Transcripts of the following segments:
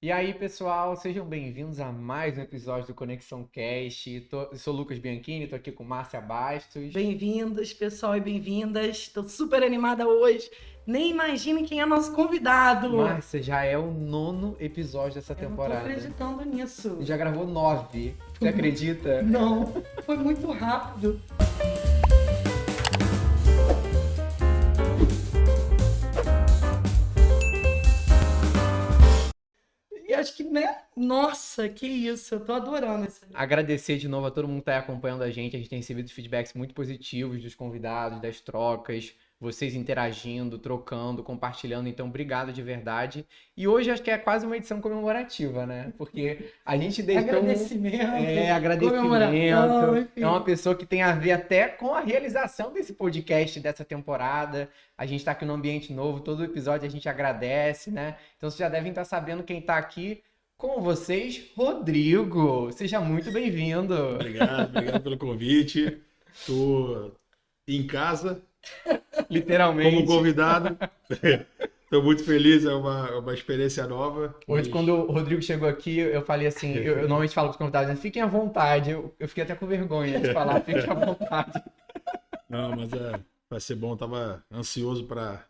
E aí, pessoal, sejam bem-vindos a mais um episódio do Conexão Cast. Eu sou o Lucas Bianchini, tô aqui com Márcia Bastos. Bem-vindos, pessoal, e bem-vindas. Estou super animada hoje. Nem imagine quem é nosso convidado. Márcia, já é o nono episódio dessa Eu não tô temporada. acreditando nisso. Já gravou 9. Você acredita? Não, foi muito rápido. E acho que, né? Nossa, que isso. Eu tô adorando esse. Agradecer de novo a todo mundo que está acompanhando a gente tem recebido feedbacks muito positivos dos convidados, das trocas, vocês interagindo, trocando, compartilhando. Então, obrigado de verdade. E hoje acho que é quase uma edição comemorativa, né? Porque a gente deixou Agradecimento, comemoração, agradecimento. enfim. É uma pessoa que tem a ver até com a realização desse podcast, dessa temporada. A gente está aqui num ambiente novo, todo episódio a gente agradece, né? Então, vocês já devem estar sabendo quem está aqui. Com vocês, Rodrigo. Seja muito bem-vindo. Obrigado pelo convite. Estou em casa Literalmente. como convidado. Estou muito feliz, é uma experiência nova. Hoje, quando o Rodrigo chegou aqui, eu falei assim, eu normalmente falo para os convidados, né, fiquem à vontade. Eu fiquei até com vergonha de falar, fiquem à vontade. Não, mas vai ser bom, estava ansioso para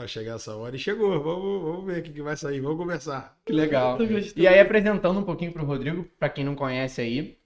chegar essa hora. E chegou, vamos ver o que vai sair, vamos conversar. Que legal. Tô gostando. E aí, apresentando um pouquinho para o Rodrigo, para quem não conhece aí,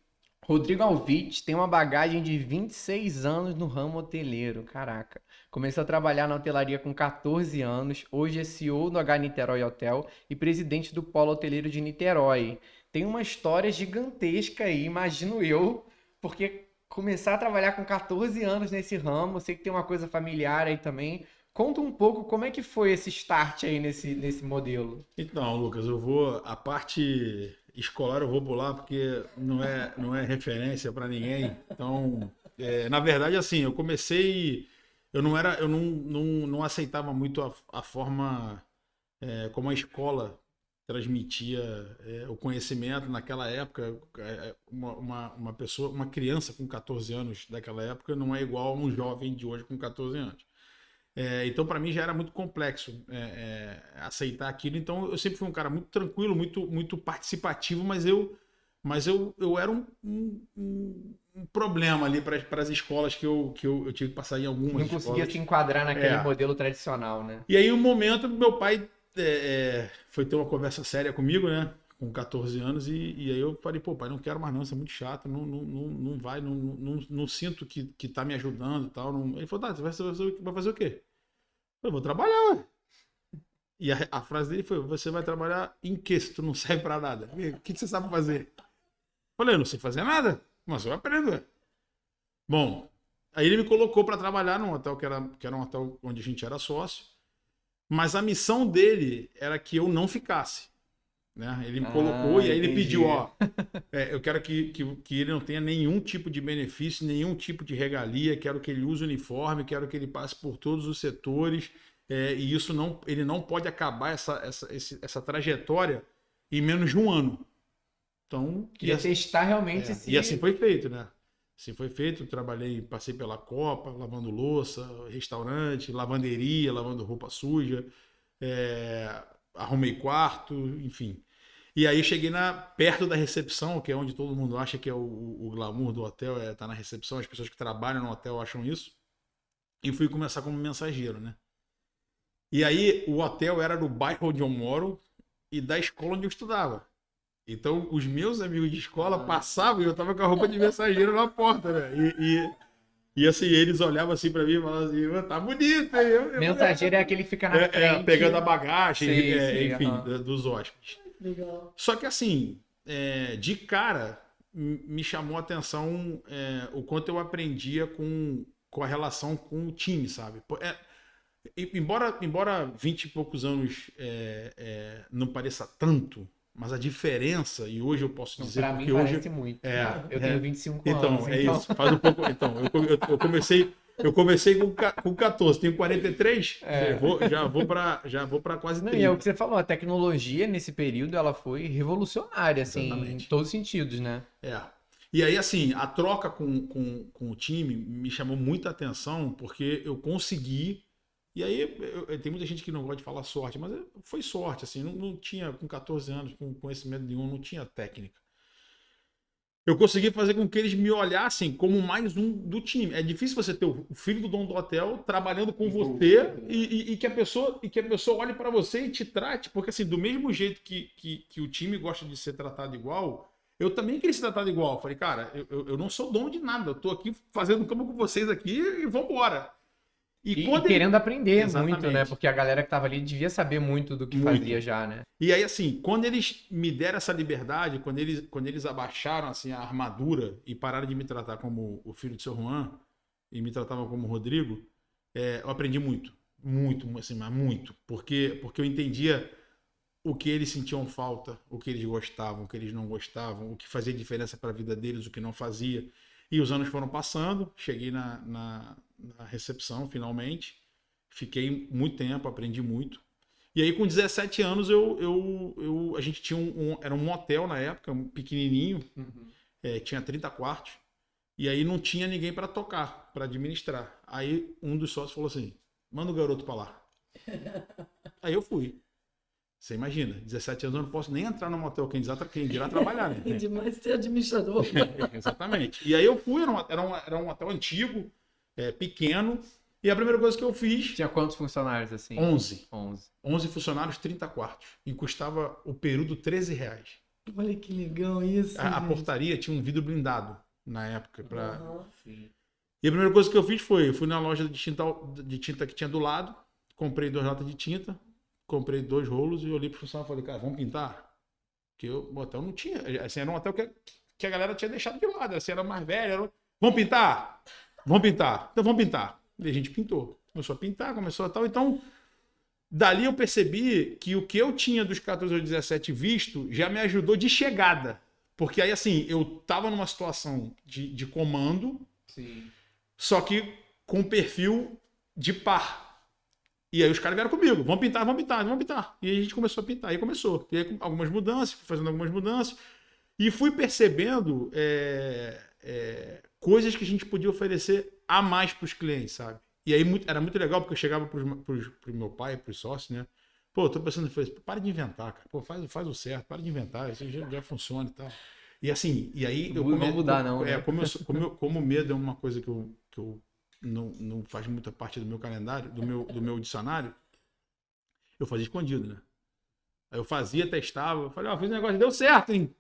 Rodrigo Alvite tem uma bagagem de 26 anos no ramo hoteleiro, caraca. Começou a trabalhar na hotelaria com 14 anos, hoje é CEO do H Niterói Hotel e presidente do Polo Hoteleiro de Niterói. Tem uma história gigantesca aí, imagino eu, porque começar a trabalhar com 14 anos nesse ramo, eu sei que tem uma coisa familiar aí também. Conta um pouco como é que foi esse start aí nesse modelo. Então, Lucas, a parte escolar eu vou pular porque não é referência para ninguém. Então, na verdade, assim, eu comecei, eu não aceitava muito a forma como a escola transmitia o conhecimento naquela época. Uma pessoa, uma criança com 14 anos daquela época não é igual a um jovem de hoje com 14 anos. Então, para mim, já era muito complexo aceitar aquilo. Então, eu sempre fui um cara muito tranquilo, muito participativo, mas eu era um problema ali para as escolas que eu tive que passar em algumas Não escolas. conseguia se enquadrar naquele modelo tradicional, né? E aí, um momento, meu pai foi ter uma conversa séria comigo, né? Com 14 anos, e aí eu falei, pô, pai, não quero mais não, isso é muito chato, não vai, não sinto que tá me ajudando e tal. Ele falou, tá, você vai fazer o quê? Eu vou trabalhar, ué. E a frase dele foi, você vai trabalhar em quê se tu não serve pra nada? O que você sabe fazer? Eu falei, eu não sei fazer nada, mas eu aprendo, ué. Bom, aí ele me colocou pra trabalhar num hotel que era um hotel onde a gente era sócio, mas a missão dele era que eu não ficasse. Né? Ele me colocou e aí ele pediu, ó, eu quero que ele não tenha nenhum tipo de benefício, nenhum tipo de regalia, quero que ele use o uniforme, quero que ele passe por todos os setores, e isso ele não pode acabar essa trajetória em menos de um ano. Então, Queria testar realmente e assim foi feito, né? Assim foi feito, passei pela Copa, lavando louça, restaurante, lavanderia, lavando roupa suja, arrumei quarto, enfim. E aí cheguei perto da recepção, que é onde todo mundo acha que é o glamour do hotel, tá na recepção, as pessoas que trabalham no hotel acham isso. E fui começar como mensageiro, né? E aí o hotel era do bairro onde eu moro e da escola onde eu estudava. Então os meus amigos de escola passavam e eu tava com a roupa de mensageiro na porta, né? E assim, eles olhavam assim pra mim e falavam assim, tá bonito. Mensageiro é aquele que fica na frente. Pegando a bagagem, enfim, aham. dos hóspedes. Legal. Só que assim, de cara, me chamou a atenção o quanto eu aprendia com a relação com o time, sabe? Embora 20 e poucos anos não pareça tanto, mas a diferença, e hoje eu posso dizer, Pra porque mim hoje... parece muito. Eu tenho 25 Então, anos. é isso. Faz um pouco... Então, eu comecei com 14, tenho 43, já vou para quase Não, 30. e é o que você falou, a tecnologia nesse período ela foi revolucionária, assim, em Exatamente. todos os sentidos, né? E aí, assim, a troca com o time me chamou muita atenção porque eu consegui E aí, tem muita gente que não gosta de falar sorte, mas foi sorte, assim, não tinha, com 14 anos, com conhecimento nenhum, não tinha técnica. Eu consegui fazer com que eles me olhassem como mais um do time. É difícil você ter o filho do dono do hotel trabalhando com você e que a pessoa olhe para você e te trate, porque assim, do mesmo jeito que o time gosta de ser tratado igual, eu também queria ser tratado igual. Eu falei, cara, eu não sou dono de nada, eu tô aqui fazendo cama com vocês aqui e vambora. E quando querendo aprender Exatamente. muito, né? Porque a galera que tava ali devia saber muito do que fazia já, né? E aí, assim, quando eles me deram essa liberdade, quando eles abaixaram assim, a armadura e pararam de me tratar como o filho de seu Juan e me tratavam como Rodrigo, eu aprendi muito. Muito, assim, mas muito. Porque eu entendia o que eles sentiam falta, o que eles gostavam, o que eles não gostavam, o que fazia diferença para a vida deles, o que não fazia. E os anos foram passando, cheguei na recepção, finalmente. Fiquei muito tempo, aprendi muito. E aí, com 17 anos, a gente tinha era um motel na época, um pequenininho, tinha 30 quartos. E aí não tinha ninguém para tocar, para administrar. Aí um dos sócios falou assim, manda o garoto para lá. Aí eu fui. Você imagina, 17 anos eu não posso nem entrar no motel, quem dirá trabalhar, né? Demais ser administrador. Exatamente. E aí eu fui, era um hotel antigo, pequeno, e a primeira coisa que eu fiz... Tinha quantos funcionários assim? 11. 11 funcionários, 30 quartos. E custava o período R$13. Olha que legal isso. A gente. portaria tinha um vidro blindado na época. Sim. E a primeira coisa que eu fiz foi, eu fui na loja de tinta que tinha do lado, comprei 2 latas de tinta, comprei 2 rolos e olhei pro funcionário e falei, cara, vamos pintar? Porque o hotel não tinha. Assim, era um hotel que a galera tinha deixado de lado. Assim, era mais velho. Vamos pintar? Vamos pintar. Então vamos pintar. E a gente pintou. Começou a pintar, começou a tal. Então, dali eu percebi que o que eu tinha dos 14 aos 17 visto já me ajudou de chegada. Porque aí, assim, eu tava numa situação de comando, Sim. só que com perfil de par. E aí os caras vieram comigo, vamos pintar, vamos pintar, vamos pintar. E aí a gente começou a pintar, aí começou. E aí com algumas mudanças, fui fazendo algumas mudanças. E fui percebendo coisas que a gente podia oferecer a mais para os clientes, sabe? E aí era muito legal, porque eu chegava pro meu pai, pros sócios, né? Pô, tô pensando, para de inventar, cara. Pô, faz o certo, para de inventar, isso já funciona e tal. E assim, e aí... Não vou mudar, não. Né? Como o medo é uma coisa que eu não faz muita parte do meu calendário, do meu dicionário, eu fazia escondido, né? Aí eu fazia, testava, falei, fiz um negócio, deu certo, hein?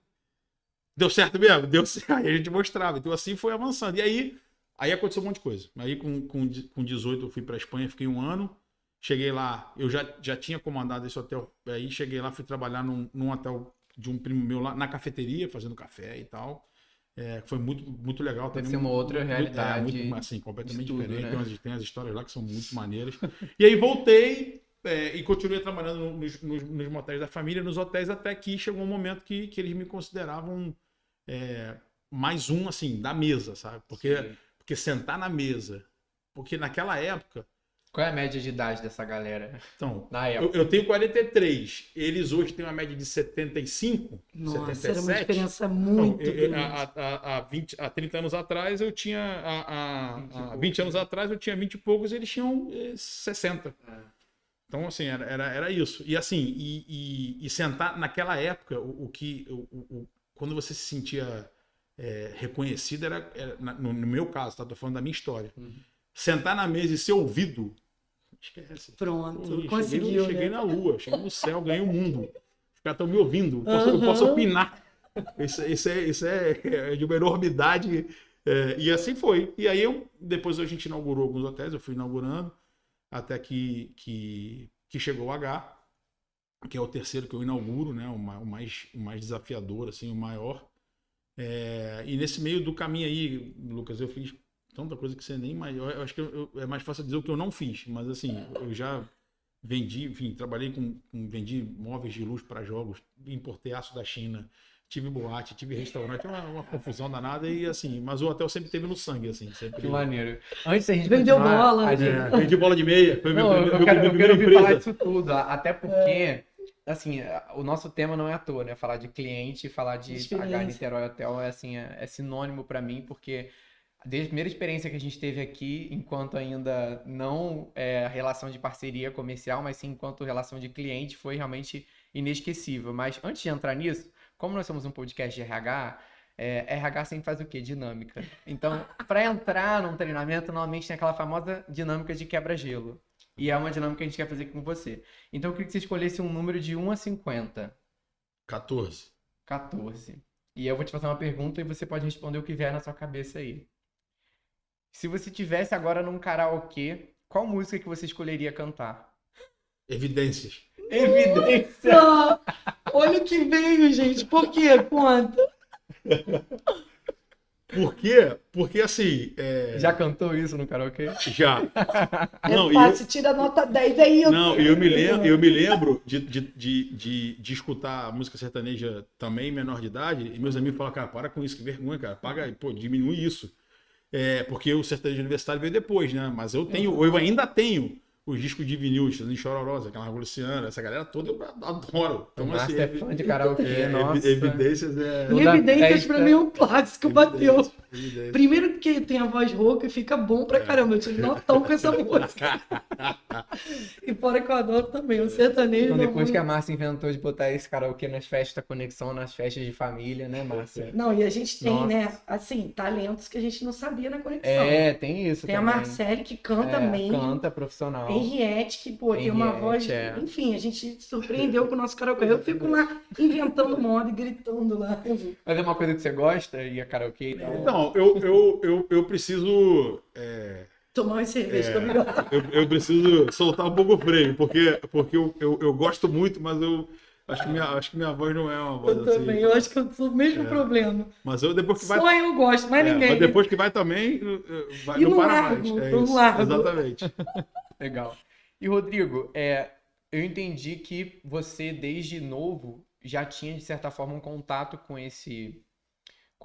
Deu certo mesmo? Deu certo. Aí a gente mostrava. Então assim foi avançando. E aí aconteceu um monte de coisa. Aí com 18 eu fui pra Espanha, fiquei 1 ano. Cheguei lá, eu já tinha comandado esse hotel. Aí cheguei lá, fui trabalhar num hotel de um primo meu lá, na cafeteria, fazendo café e tal. Foi muito, muito legal. Deve ser uma outra realidade. Muito, assim, completamente tudo, diferente. né? Tem as histórias lá que são muito maneiras. E aí voltei e continuei trabalhando nos motéis da família, nos hotéis, até que chegou um momento que eles me consideravam mais um, assim, da mesa, sabe? Porque sentar na mesa... Porque naquela época... Qual é a média de idade dessa galera? Então, Na época. eu tenho 43. Eles hoje têm uma média de 75, Nossa, 77. era uma diferença muito grande. Há 30 anos atrás eu tinha... Há 20 anos atrás eu tinha 20 e poucos e eles tinham 60. Então, assim, era isso. E assim, e sentar naquela época, quando você se sentia reconhecido, no meu caso, tá? Tô falando da minha história. Sentar na mesa e ser ouvido, esquece. Pronto, conseguiu, cheguei né? na lua, cheguei no céu, ganhei o mundo. Os caras estão me ouvindo, eu posso opinar. Isso é de uma enormidade. E assim foi. E aí, depois a gente inaugurou alguns hotéis, eu fui inaugurando, até que chegou o H, que é o terceiro que eu inauguro, né? O mais desafiador, assim, o maior. E nesse meio do caminho aí, Lucas, eu fiz tanta coisa que você nem mais... Eu acho que é mais fácil dizer o que eu não fiz, mas assim, eu já vendi, enfim, trabalhei vendi móveis de luz para jogos, importei aço da China, tive boate, tive restaurante, uma confusão danada e assim, mas o hotel sempre teve no sangue, assim, sempre... Que maneiro. Antes da gente Vendeu continuar, bola. a gente... Vendi bola de meia, foi Não, meu eu primeiro quero ouvir empresa. falar disso tudo, até porque, assim, o nosso tema não é à toa, né? Falar de cliente, falar de Experiência. H Niterói Hotel é, assim, é sinônimo pra mim, porque Desde a primeira experiência que a gente teve aqui, enquanto ainda não relação de parceria comercial, mas sim enquanto relação de cliente, foi realmente inesquecível. Mas antes de entrar nisso, como nós somos um podcast de RH, RH sempre faz o quê? Dinâmica. Então, para entrar num treinamento, normalmente tem aquela famosa dinâmica de quebra-gelo. E é uma dinâmica que a gente quer fazer com você. Então, eu queria que você escolhesse um número de 1 a 50. 14. 14. E eu vou te fazer uma pergunta e você pode responder o que vier na sua cabeça aí. Se você tivesse agora num karaokê, qual música que você escolheria cantar? Evidências. Evidência! Ah, olha o que veio, gente. Por quê? Conta. Por quê? Porque assim. Já cantou isso no karaokê? Já. Não, É fácil, tira nota 10, é isso. Não, eu me lembro de escutar música sertaneja também, menor de idade, e meus amigos falam, cara, para com isso, que vergonha, cara, paga, pô, diminui isso. Porque o sertanejo universitário veio depois, né? Mas eu ainda tenho os discos de vinil, de Chororosa, aquela Luciana, essa galera toda eu adoro. O Então, Márcio é fã de karaokê, nossa. Evidências E Evidências pra mim é um clássico, bateu. Evidências. Primeiro porque tem a voz rouca e fica bom pra caramba. Eu tive notão com essa música. E fora que eu adoro também, o sertanejo. Então, depois não- que a Márcia inventou de botar esse karaokê nas festas da conexão, nas festas de família, né, Márcia? Não, e a gente tem, Nossa. né, assim, talentos que a gente não sabia na conexão. Tem isso Tem a também. Marcele que canta bem. Canta profissional. Henriette, que, pô, tem uma Henriette, voz. é. Enfim, a gente surpreendeu com o nosso karaokê. Eu fico lá inventando moda e gritando lá. Mas é uma coisa que você gosta? Ir a karaokê e tal? Então, eu preciso. Tomar uma cerveja que é melhor. Eu preciso soltar um pouco o freio, porque eu gosto muito, mas eu acho que minha voz não é uma voz Eu também, assim. eu acho que eu sou o mesmo problema. Mas eu depois que vai. Só eu gosto, mais ninguém. Mas depois que vai também, vai, E não no para largo, mais. no Isso, largo. exatamente. Legal. E Rodrigo, eu entendi que você, desde novo, já tinha, de certa forma, um contato com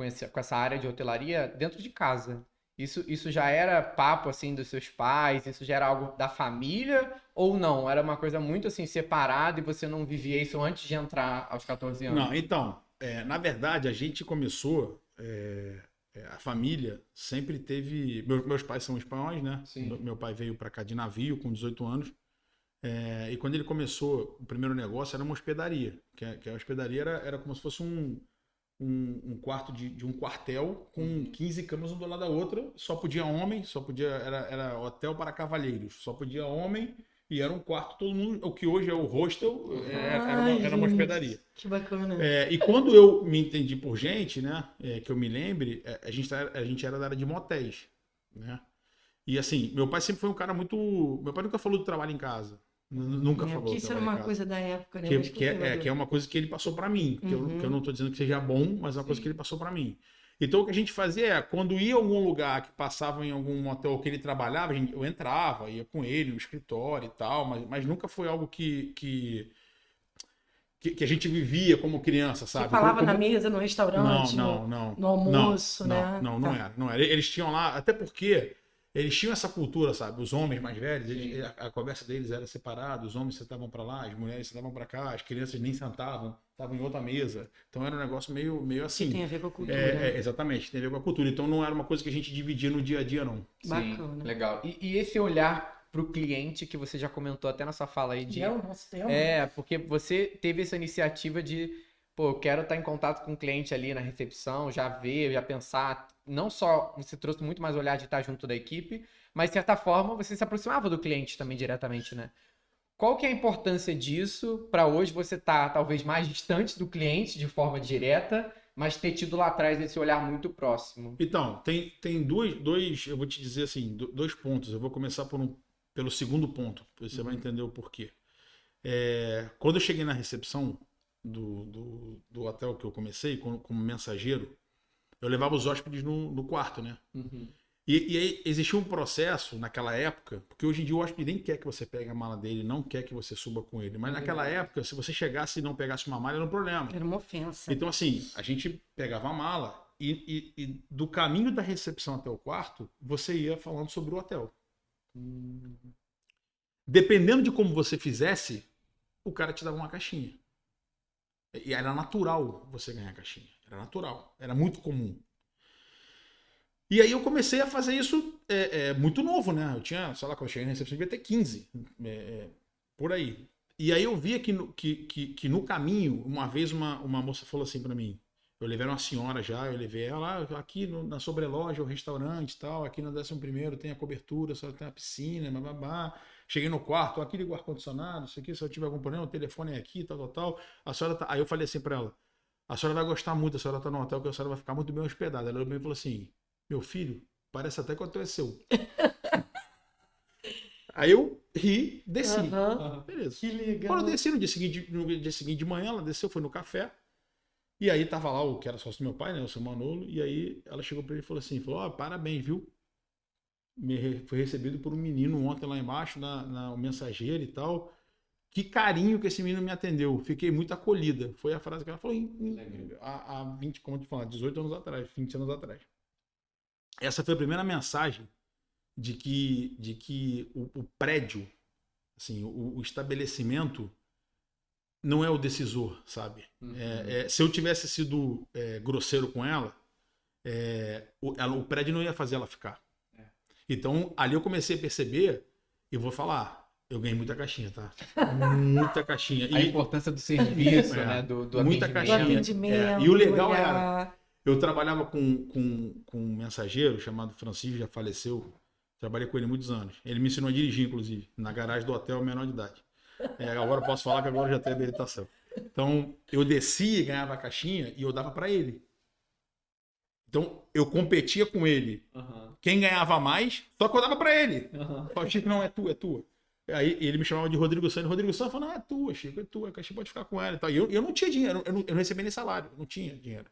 essa área de hotelaria dentro de casa. Isso já era papo, assim, dos seus pais? Isso já era algo da família? Ou não? Era uma coisa muito, assim, separada e você não vivia isso antes de entrar aos 14 anos? Não, então, na verdade, a gente começou. A família sempre teve. Meus pais são espanhóis, né? Sim. Meu pai veio para cá de navio com 18 anos. E quando ele começou, o primeiro negócio era uma hospedaria. Que a hospedaria era como se fosse um quarto de um quartel com 15 camas uma do lado da outra. Só podia homem, era hotel para cavalheiros. Só podia homem e era um quarto, todo mundo. O que hoje é o hostel, era uma hospedaria. Que bacana. E quando eu me entendi por gente, né, que eu me lembre, a gente era da área de motéis, né? E assim, meu pai sempre foi um cara muito. Meu pai nunca falou do trabalho em casa. Nunca falou. Porque isso era uma coisa da época, né? Que é uma coisa que ele passou para mim. Que eu não estou dizendo que seja bom, mas é uma coisa que ele passou para mim. Então o que a gente fazia quando ia a algum lugar que passava em algum motel que ele trabalhava, eu entrava, ia com ele no escritório e tal, mas nunca foi algo que a gente vivia como criança, sabe? Você falava como... na mesa, no restaurante, não. no almoço, né? Não era. Eles tinham lá, até porque eles tinham essa cultura, sabe? Os homens mais velhos, a conversa deles era separada, os homens sentavam para lá, as mulheres sentavam para cá, as crianças nem sentavam, estavam em outra mesa. Então era um negócio meio assim. Que tem a ver com a cultura. Exatamente, tem a ver com a cultura. Então não era uma coisa que a gente dividia no dia a dia, não. Bacana. Sim, legal. E esse olhar para o cliente que você já comentou até na sua fala aí de... É o nosso tema. porque você teve essa iniciativa de, pô, eu quero estar em contato com o cliente ali na recepção, já ver, já pensar. Não só você trouxe muito mais olhar de estar junto da equipe, mas de certa forma você se aproximava do cliente também diretamente, né? Qual que é a importância disso para hoje você estar talvez mais distante do cliente de forma direta, mas ter tido lá atrás esse olhar muito próximo? Então, tem dois, eu vou te dizer assim, dois pontos. Eu vou começar pelo segundo ponto, você vai entender o porquê. Quando eu cheguei na recepção do hotel que eu comecei, como mensageiro, eu levava os hóspedes no quarto, né? Uhum. E aí existia um processo naquela época, porque hoje em dia o hóspede nem quer que você pegue a mala dele, não quer que você suba com ele. Mas naquela época, se você chegasse e não pegasse uma mala, era um problema. Era uma ofensa. Então, assim, a gente pegava a mala e do caminho da recepção até o quarto, você ia falando sobre o hotel. Dependendo de como você fizesse, o cara te dava uma caixinha. E era natural você ganhar a caixinha. Era natural. Era muito comum. E aí eu comecei a fazer isso muito novo, né? Eu tinha, sei lá, quando eu cheguei na recepção, eu devia ter 15, por aí. E aí eu via que no caminho, uma vez uma moça falou assim pra mim, eu levei uma senhora já, eu levei ela aqui na sobreloja, o restaurante e tal, aqui na 11º tem a cobertura, só tem a piscina, bababá. Cheguei no quarto, aqui liga o ar-condicionado, isso aqui, se eu tiver algum problema, o telefone é aqui, tal, tal, tal. A senhora tá... Aí eu falei assim pra ela, a senhora vai gostar muito, a senhora tá no hotel, que a senhora vai ficar muito bem hospedada. Ela me falou assim, meu filho, parece até que o hotel é seu. Aí eu ri, desci. Beleza. Que legal. Quando eu desci no dia seguinte de manhã, ela desceu, foi no café. E aí tava lá o que era sócio do meu pai, né, o seu Manolo. E aí ela chegou pra ele e falou assim, ó, parabéns, viu? Foi recebido por um menino ontem lá embaixo, na Mensageiro e tal. Que carinho que esse menino me atendeu. Fiquei muito acolhida. Foi a frase que ela falou há 20, como eu te falar, 18 anos atrás, 20 anos atrás. Essa foi a primeira mensagem de que o prédio, assim, o estabelecimento não é o decisor, sabe? Se eu tivesse sido grosseiro com ela, o prédio não ia fazer ela ficar. Então, ali eu comecei a perceber, e vou falar, eu ganhei muita caixinha, tá? Muita caixinha. A importância do serviço, né? Do muita atendimento. caixinha. Do atendimento, E o legal do era, olhar. eu trabalhava com um mensageiro chamado Francisco, já faleceu. Trabalhei com ele muitos anos. Ele me ensinou a dirigir, inclusive, na garagem do hotel menor de idade. Agora eu posso falar que agora já tem habilitação. Então, eu descia e ganhava a caixinha e eu dava para ele. Então, eu competia com ele. Quem ganhava mais, só que eu dava para ele. Eu Chico, não, é tua, é tua. Aí ele me chamava de Rodrigo Santos. Rodrigo Santos falou, não, é tua, Chico, é tua. A caixinha pode ficar com ela. E eu não tinha dinheiro, eu não recebia nem salário, eu não tinha dinheiro.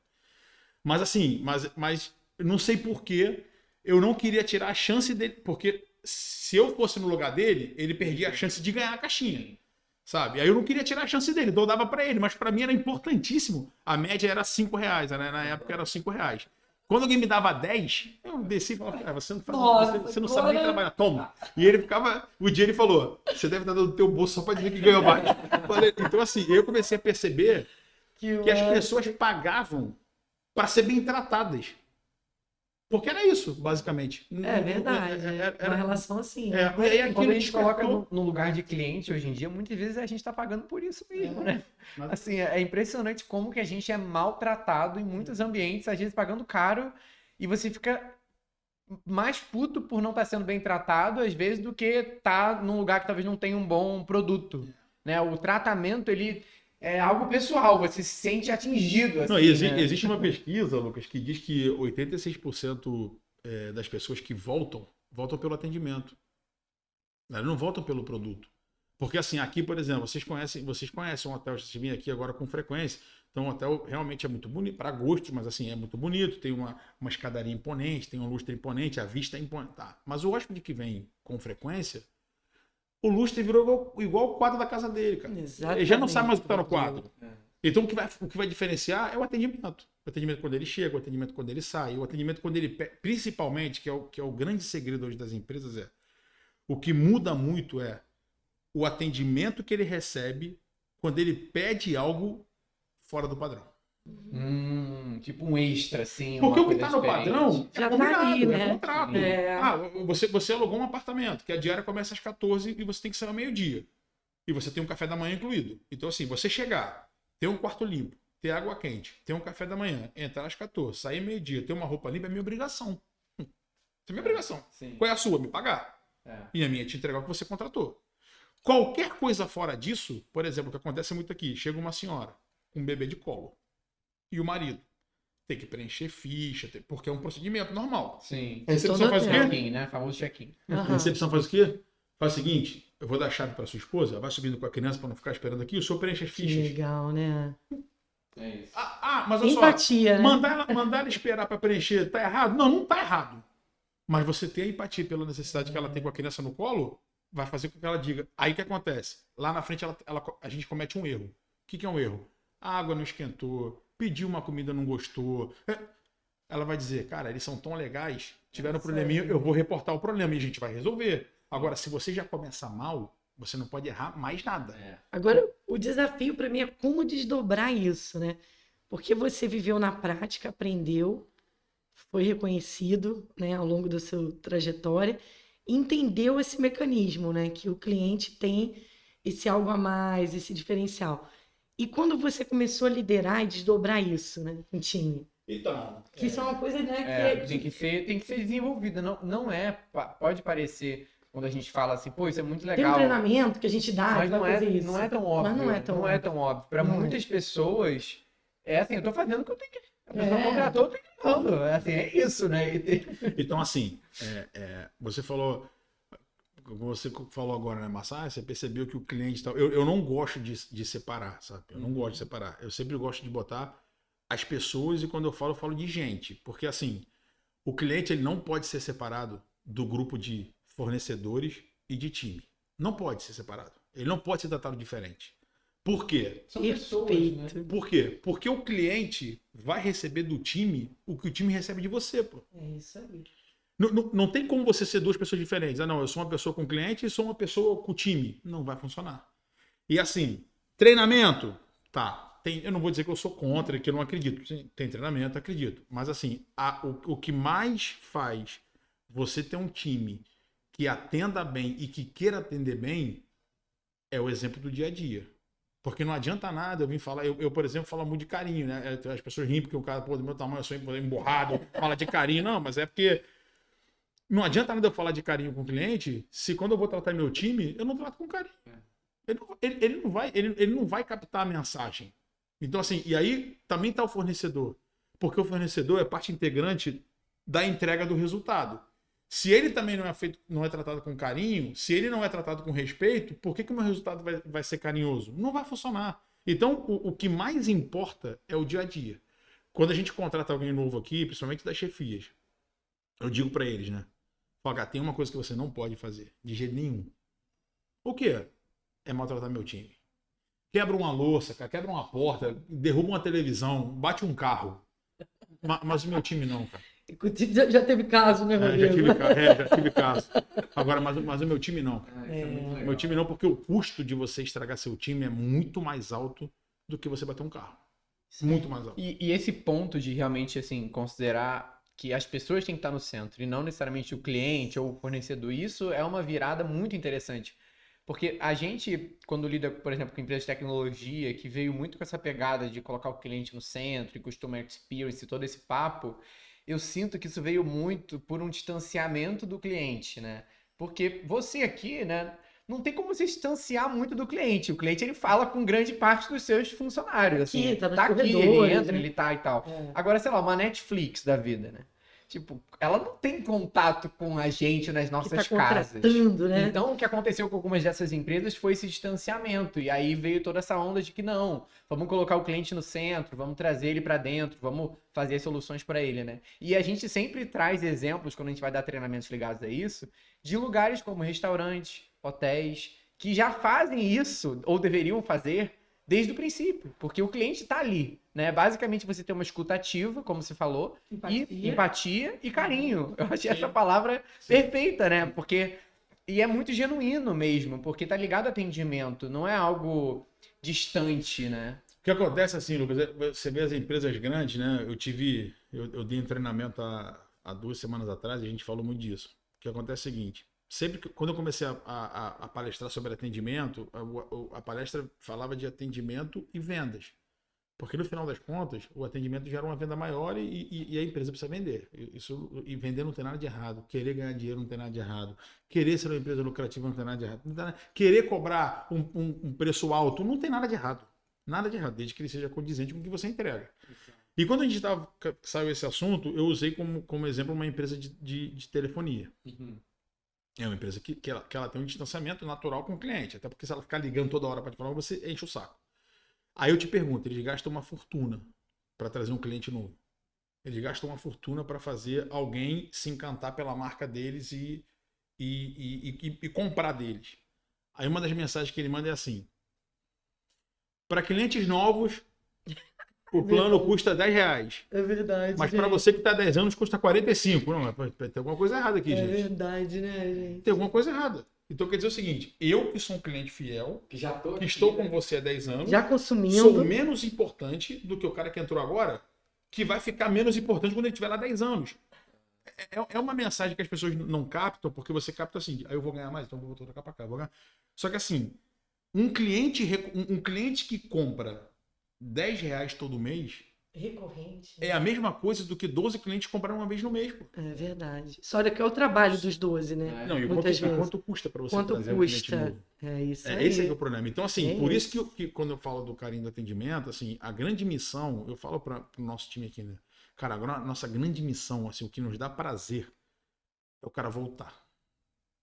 Mas assim, mas não sei por que eu não queria tirar a chance dele, porque se eu fosse no lugar dele, ele perdia a chance de ganhar a caixinha, sabe? Aí eu não queria tirar a chance dele, então eu dava pra ele, mas pra mim era importantíssimo. A média era R$5, né? Na época era R$5. Quando alguém me dava 10, eu desci e falava, você não, você não sabe nem trabalhar, toma. E ele ficava, o dia ele falou, você deve estar dando do teu bolso só pra dizer que ganhou mais. Então assim, eu comecei a perceber que as pessoas pagavam para ser bem tratadas. Porque era isso, basicamente. É verdade. Era uma relação assim. Né? E aí, quando a gente coloca no lugar de cliente hoje em dia, muitas vezes a gente está pagando por isso mesmo, né? Mas... Assim, é impressionante como que a gente é maltratado em muitos ambientes, às vezes pagando caro, e você fica mais puto por não estar sendo bem tratado, às vezes, do que estar num lugar que talvez não tenha um bom produto. Né? O tratamento, ele é algo pessoal, você se sente atingido. Assim, não, existe uma pesquisa, Lucas, que diz que 86% das pessoas que voltam pelo atendimento. Elas não voltam pelo produto. Porque assim, aqui, por exemplo, vocês conhecem um hotel, vocês vêm aqui agora com frequência, então o hotel realmente é muito bonito, para gosto, mas assim, é muito bonito, tem uma escadaria imponente, tem um lustre imponente, a vista é imponente. Tá. Mas o hóspede que vem com frequência, o lustre virou igual o quadro da casa dele, cara. Exatamente. Ele já não sabe mais o que está no quadro. Então o que vai diferenciar é o atendimento. O atendimento quando ele chega, o atendimento quando ele sai, o atendimento quando ele... Principalmente, que é o grande segredo hoje das empresas, o que muda muito é o atendimento que ele recebe quando ele pede algo fora do padrão. Tipo um extra, assim. Porque o que está no padrão já tá ali, né? É contrato. Você alugou um apartamento, que a diária começa às 14 e você tem que sair ao meio-dia. E você tem um café da manhã incluído. Então, assim, você chegar, ter um quarto limpo, ter água quente, ter um café da manhã, entrar às 14, sair meio-dia, ter uma roupa limpa, é minha obrigação. Isso é minha obrigação. Sim. Qual é a sua? Me pagar. E a minha é te entregar o que você contratou. Qualquer coisa fora disso, por exemplo, o que acontece muito aqui, chega uma senhora com um bebê de colo e o marido tem que preencher ficha, porque é um procedimento normal. Sim. A recepção faz o quê? Check-in, né? Famoso check-in. A recepção faz o quê? Faz o seguinte, eu vou dar a chave para sua esposa, ela vai subindo com a criança para não ficar esperando aqui, o senhor preenche as fichas. Que legal, né? É isso. Mas olha empatia, só, né? mandar ela esperar para preencher, tá errado? Não tá errado. Mas você ter a empatia pela necessidade que ela tem com a criança no colo, vai fazer com que ela diga. Aí o que acontece? Lá na frente a gente comete um erro. O que é um erro? A água não esquentou, pediu uma comida, não gostou. Ela vai dizer, cara, eles são tão legais, tiveram um probleminha, eu vou reportar o problema e a gente vai resolver. Agora, se você já começa mal, você não pode errar mais nada. Agora, o desafio para mim é como desdobrar isso, né? Porque você viveu na prática, aprendeu, foi reconhecido, né, ao longo da sua trajetória, entendeu esse mecanismo, né, que o cliente tem esse algo a mais, esse diferencial. E quando você começou a liderar e desdobrar isso, né, com o time? Então, Que isso é uma coisa, né, Tem que ser desenvolvida. Não é, pode parecer, quando a gente fala assim, pô, isso é muito tem um legal. treinamento que a gente dá, Mas que vai não fazer isso. não é tão óbvio. Mas não é tão Não é tão óbvio. Para Não é. muitas pessoas, é assim, eu tô fazendo o que eu tenho que. A pessoa É. contratou, eu tô entregando. É assim, é isso, né? então assim, você falou agora, né, Massa? Você percebeu que o cliente... Eu não gosto de separar, sabe? Eu não gosto de separar. Eu sempre gosto de botar as pessoas, e quando eu falo de gente. Porque, assim, o cliente ele não pode ser separado do grupo de fornecedores e de time. Não pode ser separado. Ele não pode ser tratado diferente. Por quê? São pessoas, né? Por quê? Porque o cliente vai receber do time o que o time recebe de você, pô. É isso aí. Não tem como você ser duas pessoas diferentes. Ah, não, eu sou uma pessoa com cliente e sou uma pessoa com time. Não vai funcionar. E assim, treinamento, tá. Eu não vou dizer que eu sou contra, que eu não acredito. Tem treinamento, acredito. Mas assim, o que mais faz você ter um time que atenda bem e que queira atender bem é o exemplo do dia a dia. Porque não adianta nada eu vir falar, eu por exemplo, falo muito de carinho, né? As pessoas riem porque o cara, pô, do meu tamanho, eu sou emborrado, fala de carinho. Não, mas é porque não adianta nada eu falar de carinho com o cliente se quando eu vou tratar meu time, eu não trato com carinho. Ele não vai captar a mensagem. Então, assim, e aí também está o fornecedor. Porque o fornecedor é parte integrante da entrega do resultado. Se ele também não é tratado com carinho, se ele não é tratado com respeito, por que o meu resultado vai ser carinhoso? Não vai funcionar. Então, o que mais importa é o dia a dia. Quando a gente contrata alguém novo aqui, principalmente das chefias, eu digo para eles, né? Fala, tem uma coisa que você não pode fazer, de jeito nenhum. O quê? É maltratar meu time. Quebra uma louça, cara, quebra uma porta, derruba uma televisão, bate um carro. Mas o meu time não, cara. Já teve caso, né, Rodrigo? Já tive caso. Agora, mas o meu time não. É. Meu time não, porque o custo de você estragar seu time é muito mais alto do que você bater um carro. Muito mais alto. E esse ponto de realmente, assim, considerar que as pessoas têm que estar no centro e não necessariamente o cliente ou o fornecedor, isso é uma virada muito interessante. Porque a gente, quando lida, por exemplo, com empresas de tecnologia, que veio muito com essa pegada de colocar o cliente no centro e customer experience e todo esse papo, eu sinto que isso veio muito por um distanciamento do cliente, né? Porque você aqui, né, não tem como se distanciar muito do cliente. O cliente, ele fala com grande parte dos seus funcionários, assim. Tá nos Tá aqui, ele corredores, entra, né? ele tá e tal. É. Agora, sei lá, uma Netflix da vida, né? Tipo, ela não tem contato com a gente nas Que nossas tá casas. contratando, né? Então, o que aconteceu com algumas dessas empresas foi esse distanciamento. E aí veio toda essa onda de que não, vamos colocar o cliente no centro, vamos trazer ele para dentro, vamos fazer soluções para ele, né? E a gente sempre traz exemplos, quando a gente vai dar treinamentos ligados a isso, de lugares como restaurantes, hotéis, que já fazem isso, ou deveriam fazer, desde o princípio. Porque o cliente está ali, né? Basicamente, você tem uma escuta ativa, como você falou, e empatia e carinho. Eu achei essa palavra perfeita, né? Porque... E é muito genuíno mesmo, porque tá ligado ao atendimento, não é algo distante, né? O que acontece assim, Lucas, você vê as empresas grandes, né? Eu dei um treinamento há 2 semanas atrás e a gente falou muito disso. O que acontece é o seguinte, quando eu comecei a palestrar sobre atendimento, a palestra falava de atendimento e vendas. Porque no final das contas, o atendimento gera uma venda maior e a empresa precisa vender. E vender não tem nada de errado. Querer ganhar dinheiro não tem nada de errado. Querer ser uma empresa lucrativa não tem nada de errado. Querer cobrar um preço alto não tem nada de errado. Nada de errado, desde que ele seja condizente com o que você entrega. E quando a gente saiu esse assunto, eu usei como exemplo uma empresa de telefonia. É uma empresa que ela tem um distanciamento natural com o cliente. Até porque se ela ficar ligando toda hora para te falar, você enche o saco. Aí eu te pergunto, eles gastam uma fortuna para trazer um cliente novo. Eles gastam uma fortuna para fazer alguém se encantar pela marca deles e comprar deles. Aí uma das mensagens que ele manda é assim: para clientes novos, o plano custa R$10. É verdade. Mas para você que está há 10 anos, custa 45. Não, tem alguma coisa errada aqui, gente. É verdade, né, gente? Tem alguma coisa errada. Então quer dizer o seguinte, eu que sou um cliente fiel, que estou com você há 10 anos, Já consumindo. sou menos importante do que o cara que entrou agora? que vai ficar menos importante quando ele tiver lá 10 anos. É uma mensagem que as pessoas não captam, porque você capta assim, aí eu vou ganhar mais, então eu vou trocar para cá. Vou ganhar. Só que assim, um cliente que compra R$10 todo mês Recorrente. é a mesma coisa do que 12 clientes comprarem uma vez no mês. Pô. É verdade. Só que é o trabalho dos 12, né? Não, e Muitas vezes. quanto custa para você Quanto trazer um cliente custa? novo? É isso aí. Esse é que é o problema. Então, assim, É por isso isso. que quando eu falo do carinho do atendimento, assim, a grande missão, eu falo para o nosso time aqui, né? Cara, agora a nossa grande missão, assim, o que nos dá prazer é o cara voltar.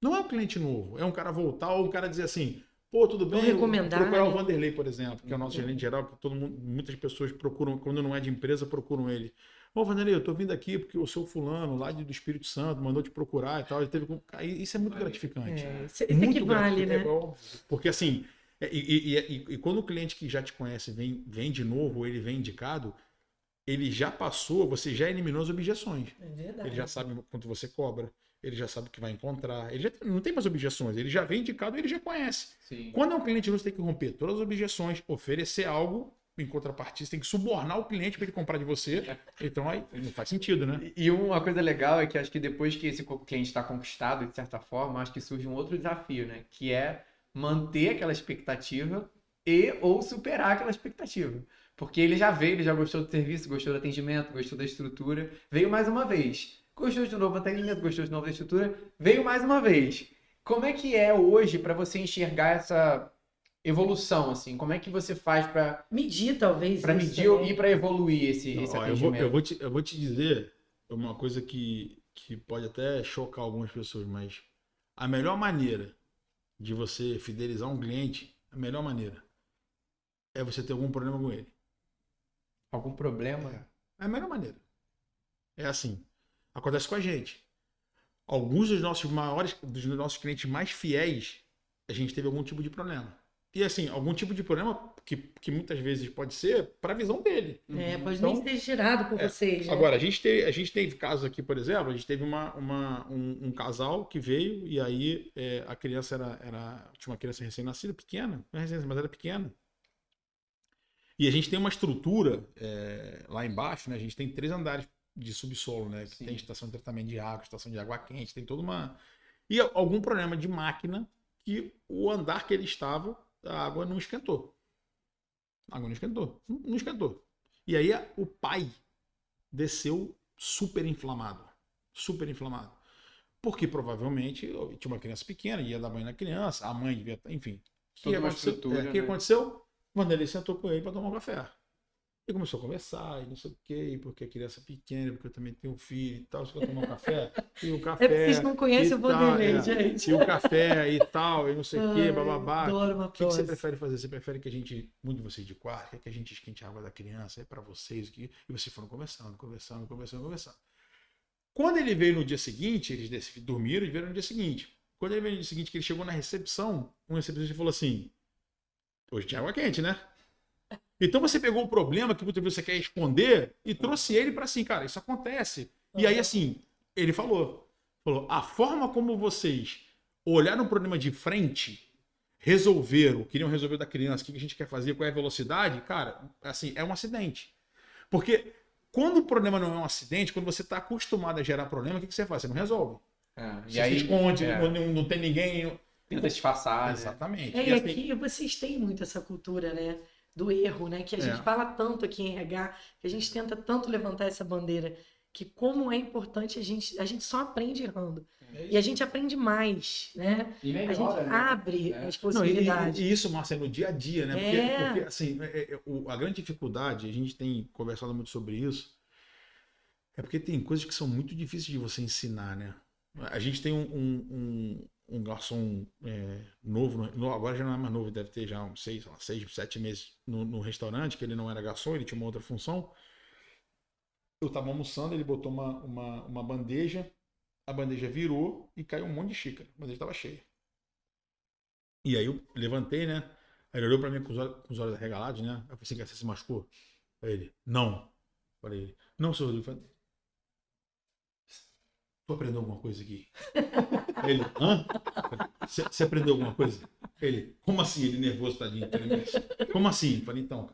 Não é um cliente novo, é um cara voltar ou um cara dizer assim, pô, tudo bem, recomendar, procurar o né? Vanderlei, por exemplo, que é o nosso gerente geral, que todo mundo, muitas pessoas procuram, quando não é de empresa, procuram ele. Ô, Vanderlei, eu tô vindo aqui porque o seu fulano, lá do Espírito Santo, mandou te procurar e tal. Ele teve... Isso é muito gratificante. Isso Muito equivale, né? Porque assim, e quando o cliente que já te conhece vem de novo, ou ele vem indicado, ele já passou, você já eliminou as objeções. É verdade. Ele já sabe quanto você cobra, ele já sabe o que vai encontrar, ele já não tem mais objeções, ele já vem indicado, ele já conhece. Sim. Quando é um cliente novo, você tem que romper todas as objeções, oferecer algo em contrapartida, você tem que subornar o cliente para ele comprar de você. Então aí não faz sentido, né? E uma coisa legal é que acho que depois que esse cliente está conquistado, de certa forma, acho que surge um outro desafio, né? Que é manter aquela expectativa ou superar aquela expectativa. Porque ele já veio, ele já gostou do serviço, gostou do atendimento, gostou da estrutura, veio mais uma vez. Gostou de novo atendimento, gostou de novo da estrutura, veio mais uma vez. Como é que é hoje para você enxergar essa evolução, assim? Como é que você faz para medir, talvez. Para isso medir também. e para evoluir esse atendimento? Eu vou te dizer uma coisa que pode até chocar algumas pessoas, mas a melhor maneira de você fidelizar um cliente, a melhor maneira é você ter algum problema com ele. Algum problema? É a melhor maneira. É assim. Acontece com a gente. Alguns dos nossos clientes mais fiéis, a gente teve algum tipo de problema. E assim, algum tipo de problema que muitas vezes pode ser para a visão dele. Pode Então, nem ser gerado por vocês. Né? Agora, a gente teve casos aqui, por exemplo, a gente teve um casal que veio e aí a criança tinha uma criança recém-nascida, pequena, não é recém-nascida, mas era pequena. E a gente tem uma estrutura lá embaixo, né? A gente tem 3 andares de subsolo, né? Que tem estação de tratamento de água, estação de água quente, tem toda uma... E algum problema de máquina que o andar que ele estava, a água não esquentou. A água não esquentou. Não esquentou. E aí o pai desceu super inflamado. Super inflamado. Porque provavelmente tinha uma criança pequena, ia dar banho na criança, a mãe devia... Enfim. O que aconteceu? O Vanderlei sentou com ele para tomar um café. E começou a conversar, e não sei o quê, porque a criança é pequena, porque eu também tenho um filho e tal, você vai tomar um café? E o café. Vocês não conhecem o Vanderlei, gente. E o café e tal, e não sei o quê, bababá. O que você prefere fazer? Você prefere que a gente mude vocês de quarto? Quer que a gente esquente a água da criança? É para vocês? E vocês foram conversando. Quando ele veio no dia seguinte, eles dormiram e vieram no dia seguinte. Quando ele veio no dia seguinte, que ele chegou na recepção, um recepcionista falou assim: hoje tinha água quente, né? Então você pegou o problema que muitas vezes você quer esconder e trouxe ele para assim, cara, isso acontece. E aí assim, ele falou, a forma como vocês olharam o problema de frente, queriam resolver da criança, o que a gente quer fazer, qual é a velocidade, cara, assim, é um acidente. Porque quando o problema não é um acidente, quando você está acostumado a gerar problema, o que você faz? Você não resolve. Você se esconde, não tem ninguém... Tenta disfarçar. Exatamente. E aqui vocês têm muito essa cultura, né? Do erro, né? Que a gente fala tanto aqui em RH, que a gente tenta tanto levantar essa bandeira, que como é importante a gente só aprende errando. E a gente aprende mais, né? E melhora, a gente abre as possibilidades. E isso, Márcia, é no dia a dia, né? Porque assim, a grande dificuldade, a gente tem conversado muito sobre isso, é porque tem coisas que são muito difíceis de você ensinar, né? A gente tem um garçom novo, agora já não é mais novo, deve ter já uns 6, 7 meses no restaurante, que ele não era garçom, ele tinha uma outra função. Eu estava almoçando, ele botou uma bandeja, a bandeja virou e caiu um monte de xícara. A bandeja estava cheia. E aí eu levantei, né? Aí ele olhou para mim com os olhos arregalados, né? Eu pensei que você se machucou. Aí ele, não. Falei, não, senhor Rodrigo. Tu aprendeu alguma coisa aqui? Ele, hã? Você aprendeu alguma coisa? Ele, como assim? Ele nervoso, tadinho. Como assim? Falei, então,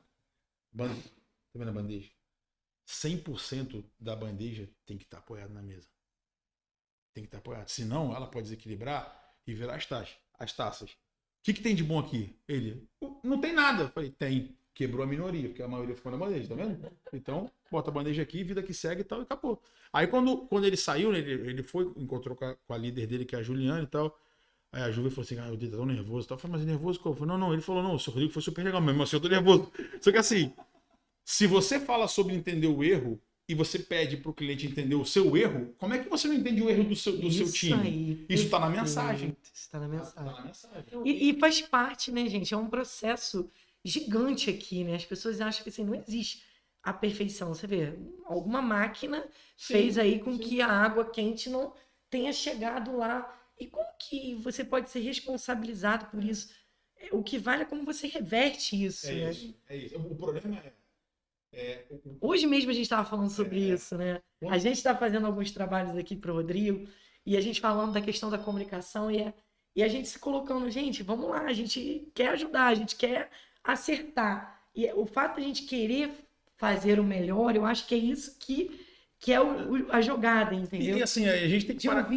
tá vendo a bandeja? 100% da bandeja tem que estar apoiada na mesa. Tem que estar apoiada. Senão, ela pode desequilibrar e virar as taças. O que tem de bom aqui? Ele, não tem nada. Eu falei, tem. Quebrou a minoria, porque a maioria ficou na bandeja, tá vendo? Então, bota a bandeja aqui, vida que segue e tal, e acabou. Aí, quando ele saiu, ele foi, encontrou com a líder dele, que é a Juliana e tal. Aí a Ju falou assim, eu tô tão nervoso e tal. Eu falei, mas nervoso como? Eu falei, não. Ele falou, não, o seu Rodrigo foi super legal mesmo, assim, eu tô nervoso. Só que assim, se você fala sobre entender o erro e você pede pro cliente entender o seu erro, como é que você não entende o erro do seu time? Aí, Isso tá na mensagem. Isso tá na mensagem. Tá na mensagem. E faz parte, né, gente? É um processo gigante aqui, né? As pessoas acham que assim, não existe a perfeição. Você vê, alguma máquina fez aí com que a água quente não tenha chegado lá. E como que você pode ser responsabilizado por isso? O que vale é como você reverte isso, né? É isso. O problema Hoje mesmo a gente estava falando sobre isso, né? A gente está fazendo alguns trabalhos aqui para o Rodrigo e a gente falando da questão da comunicação e a gente se colocando, gente, vamos lá, a gente quer ajudar, a gente quer acertar. E o fato de a gente querer fazer o melhor, eu acho que é isso que é a jogada, entendeu? E assim, a gente tem que parar.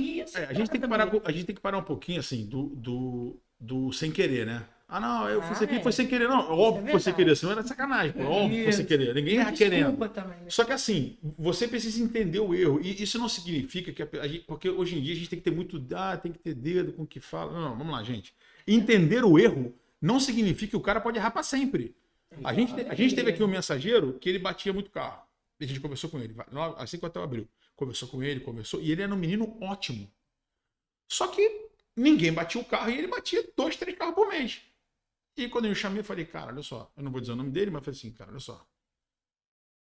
A gente tem que parar um pouquinho assim do sem querer, né? Ah, não, eu fiz aqui, foi sem querer. Não, óbvio que foi sem querer, senão era sacanagem, pô. Óbvio que foi sem querer. Ninguém tá querendo. Também, né? Só que assim, você precisa entender o erro. E isso não significa que porque hoje em dia a gente tem que ter muito. Tem que ter dedo com o que fala. Não, vamos lá, gente. Entender o erro não significa que o cara pode errar para sempre. A gente teve aqui um mensageiro que ele batia muito carro. A gente conversou com ele, assim que o hotel abriu. Conversou com ele, e ele era um menino ótimo. Só que ninguém batia o carro e ele batia 2, 3 carros por mês. E quando eu chamei, eu falei, cara, olha só, eu não vou dizer o nome dele, mas eu falei assim, cara, olha só.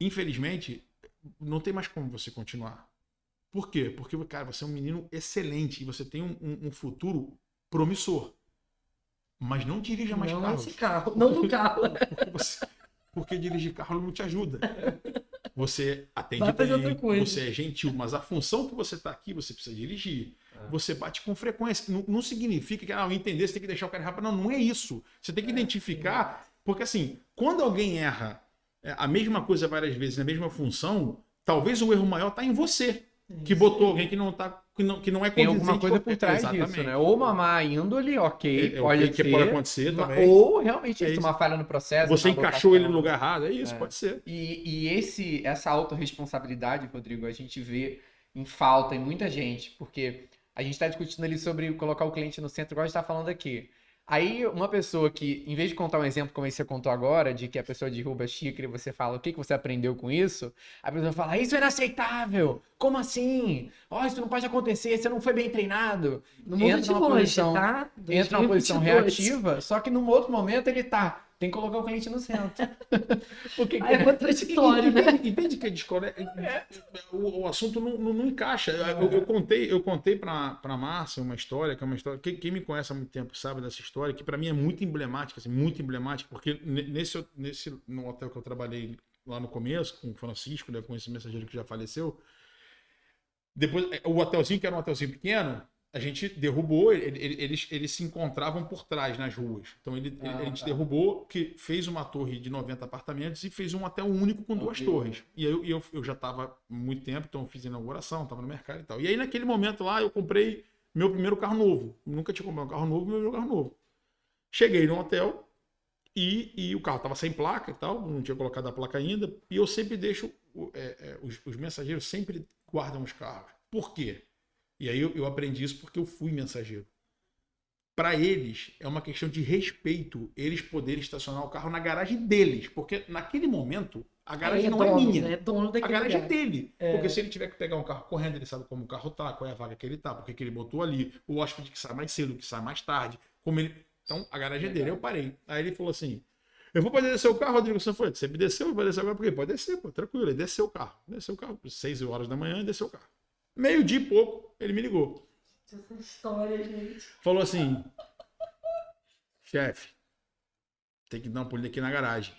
Infelizmente, não tem mais como você continuar. Por quê? Porque, cara, você é um menino excelente e você tem um futuro promissor. Mas não dirija mais carros. Não esse carro, não no carro. Porque dirigir carro não te ajuda. Você atende Vai fazer bem, outra coisa. você é gentil, mas a função que você está aqui, você precisa dirigir. Você bate com frequência. Não significa que, ao entender, você tem que deixar o cara rápido. Não é isso. Você tem que identificar. Porque, assim, quando alguém erra a mesma coisa várias vezes, na mesma função, talvez o erro maior está em você. Que botou alguém que não é Tem alguma coisa por trás disso, né? Ou uma má índole, ok, pode acontecer também. Ou realmente isso, uma falha no processo. Você encaixou ele no lugar errado, é isso, pode ser. E essa autorresponsabilidade, Rodrigo, a gente vê em falta em muita gente, porque a gente está discutindo ali sobre colocar o cliente no centro, igual a gente está falando aqui. Aí uma pessoa que, em vez de contar um exemplo como esse você contou agora, de que a pessoa derruba a xícara e você fala o que você aprendeu com isso, a pessoa fala, isso é inaceitável, como assim? Isso não pode acontecer, você não foi bem treinado. Entra numa posição reativa, só que num outro momento ele tem que colocar o cliente no centro. Porque é contraditório, né? Entende que a escola o assunto não encaixa. Eu contei para Márcia uma história, que é uma história. Quem me conhece há muito tempo sabe dessa história, que para mim é muito emblemática, assim, muito emblemática, porque no hotel que eu trabalhei lá no começo, com o Francisco, né, com esse mensageiro que já faleceu, depois o hotelzinho, que era um hotelzinho pequeno, a gente derrubou, eles se encontravam por trás nas ruas. Então a gente derrubou, que fez uma torre de 90 apartamentos e fez um hotel único com 2 torres. E aí eu já estava há muito tempo, então eu fiz a inauguração, estava no mercado e tal. E aí naquele momento lá eu comprei meu primeiro carro novo. Nunca tinha comprado um carro novo, meu primeiro carro novo. Cheguei no hotel e o carro estava sem placa e tal, não tinha colocado a placa ainda. E eu sempre deixo, os mensageiros sempre guardam os carros. Por quê? E aí eu aprendi isso porque eu fui mensageiro. Para eles, é uma questão de respeito eles poderem estacionar o carro na garagem deles. Porque naquele momento, a garagem não é minha. É dono daquele a garagem lugar. é dele. Porque se ele tiver que pegar um carro correndo, ele sabe como o carro tá, qual é a vaga que ele tá, porque que ele botou ali, o hóspede que sai mais cedo, que sai mais tarde. Então, a garagem é dele. Eu parei. Aí ele falou assim, eu vou poder descer o carro, Rodrigo? Você me desceu? Vai descer agora por quê? Pode descer, pô, tranquilo. Ele desceu o carro. 6 horas da manhã, desceu o carro. 12:00 e pouco, ele me ligou. Essa história, gente. Falou assim, chefe, tem que dar uma polida aqui na garagem.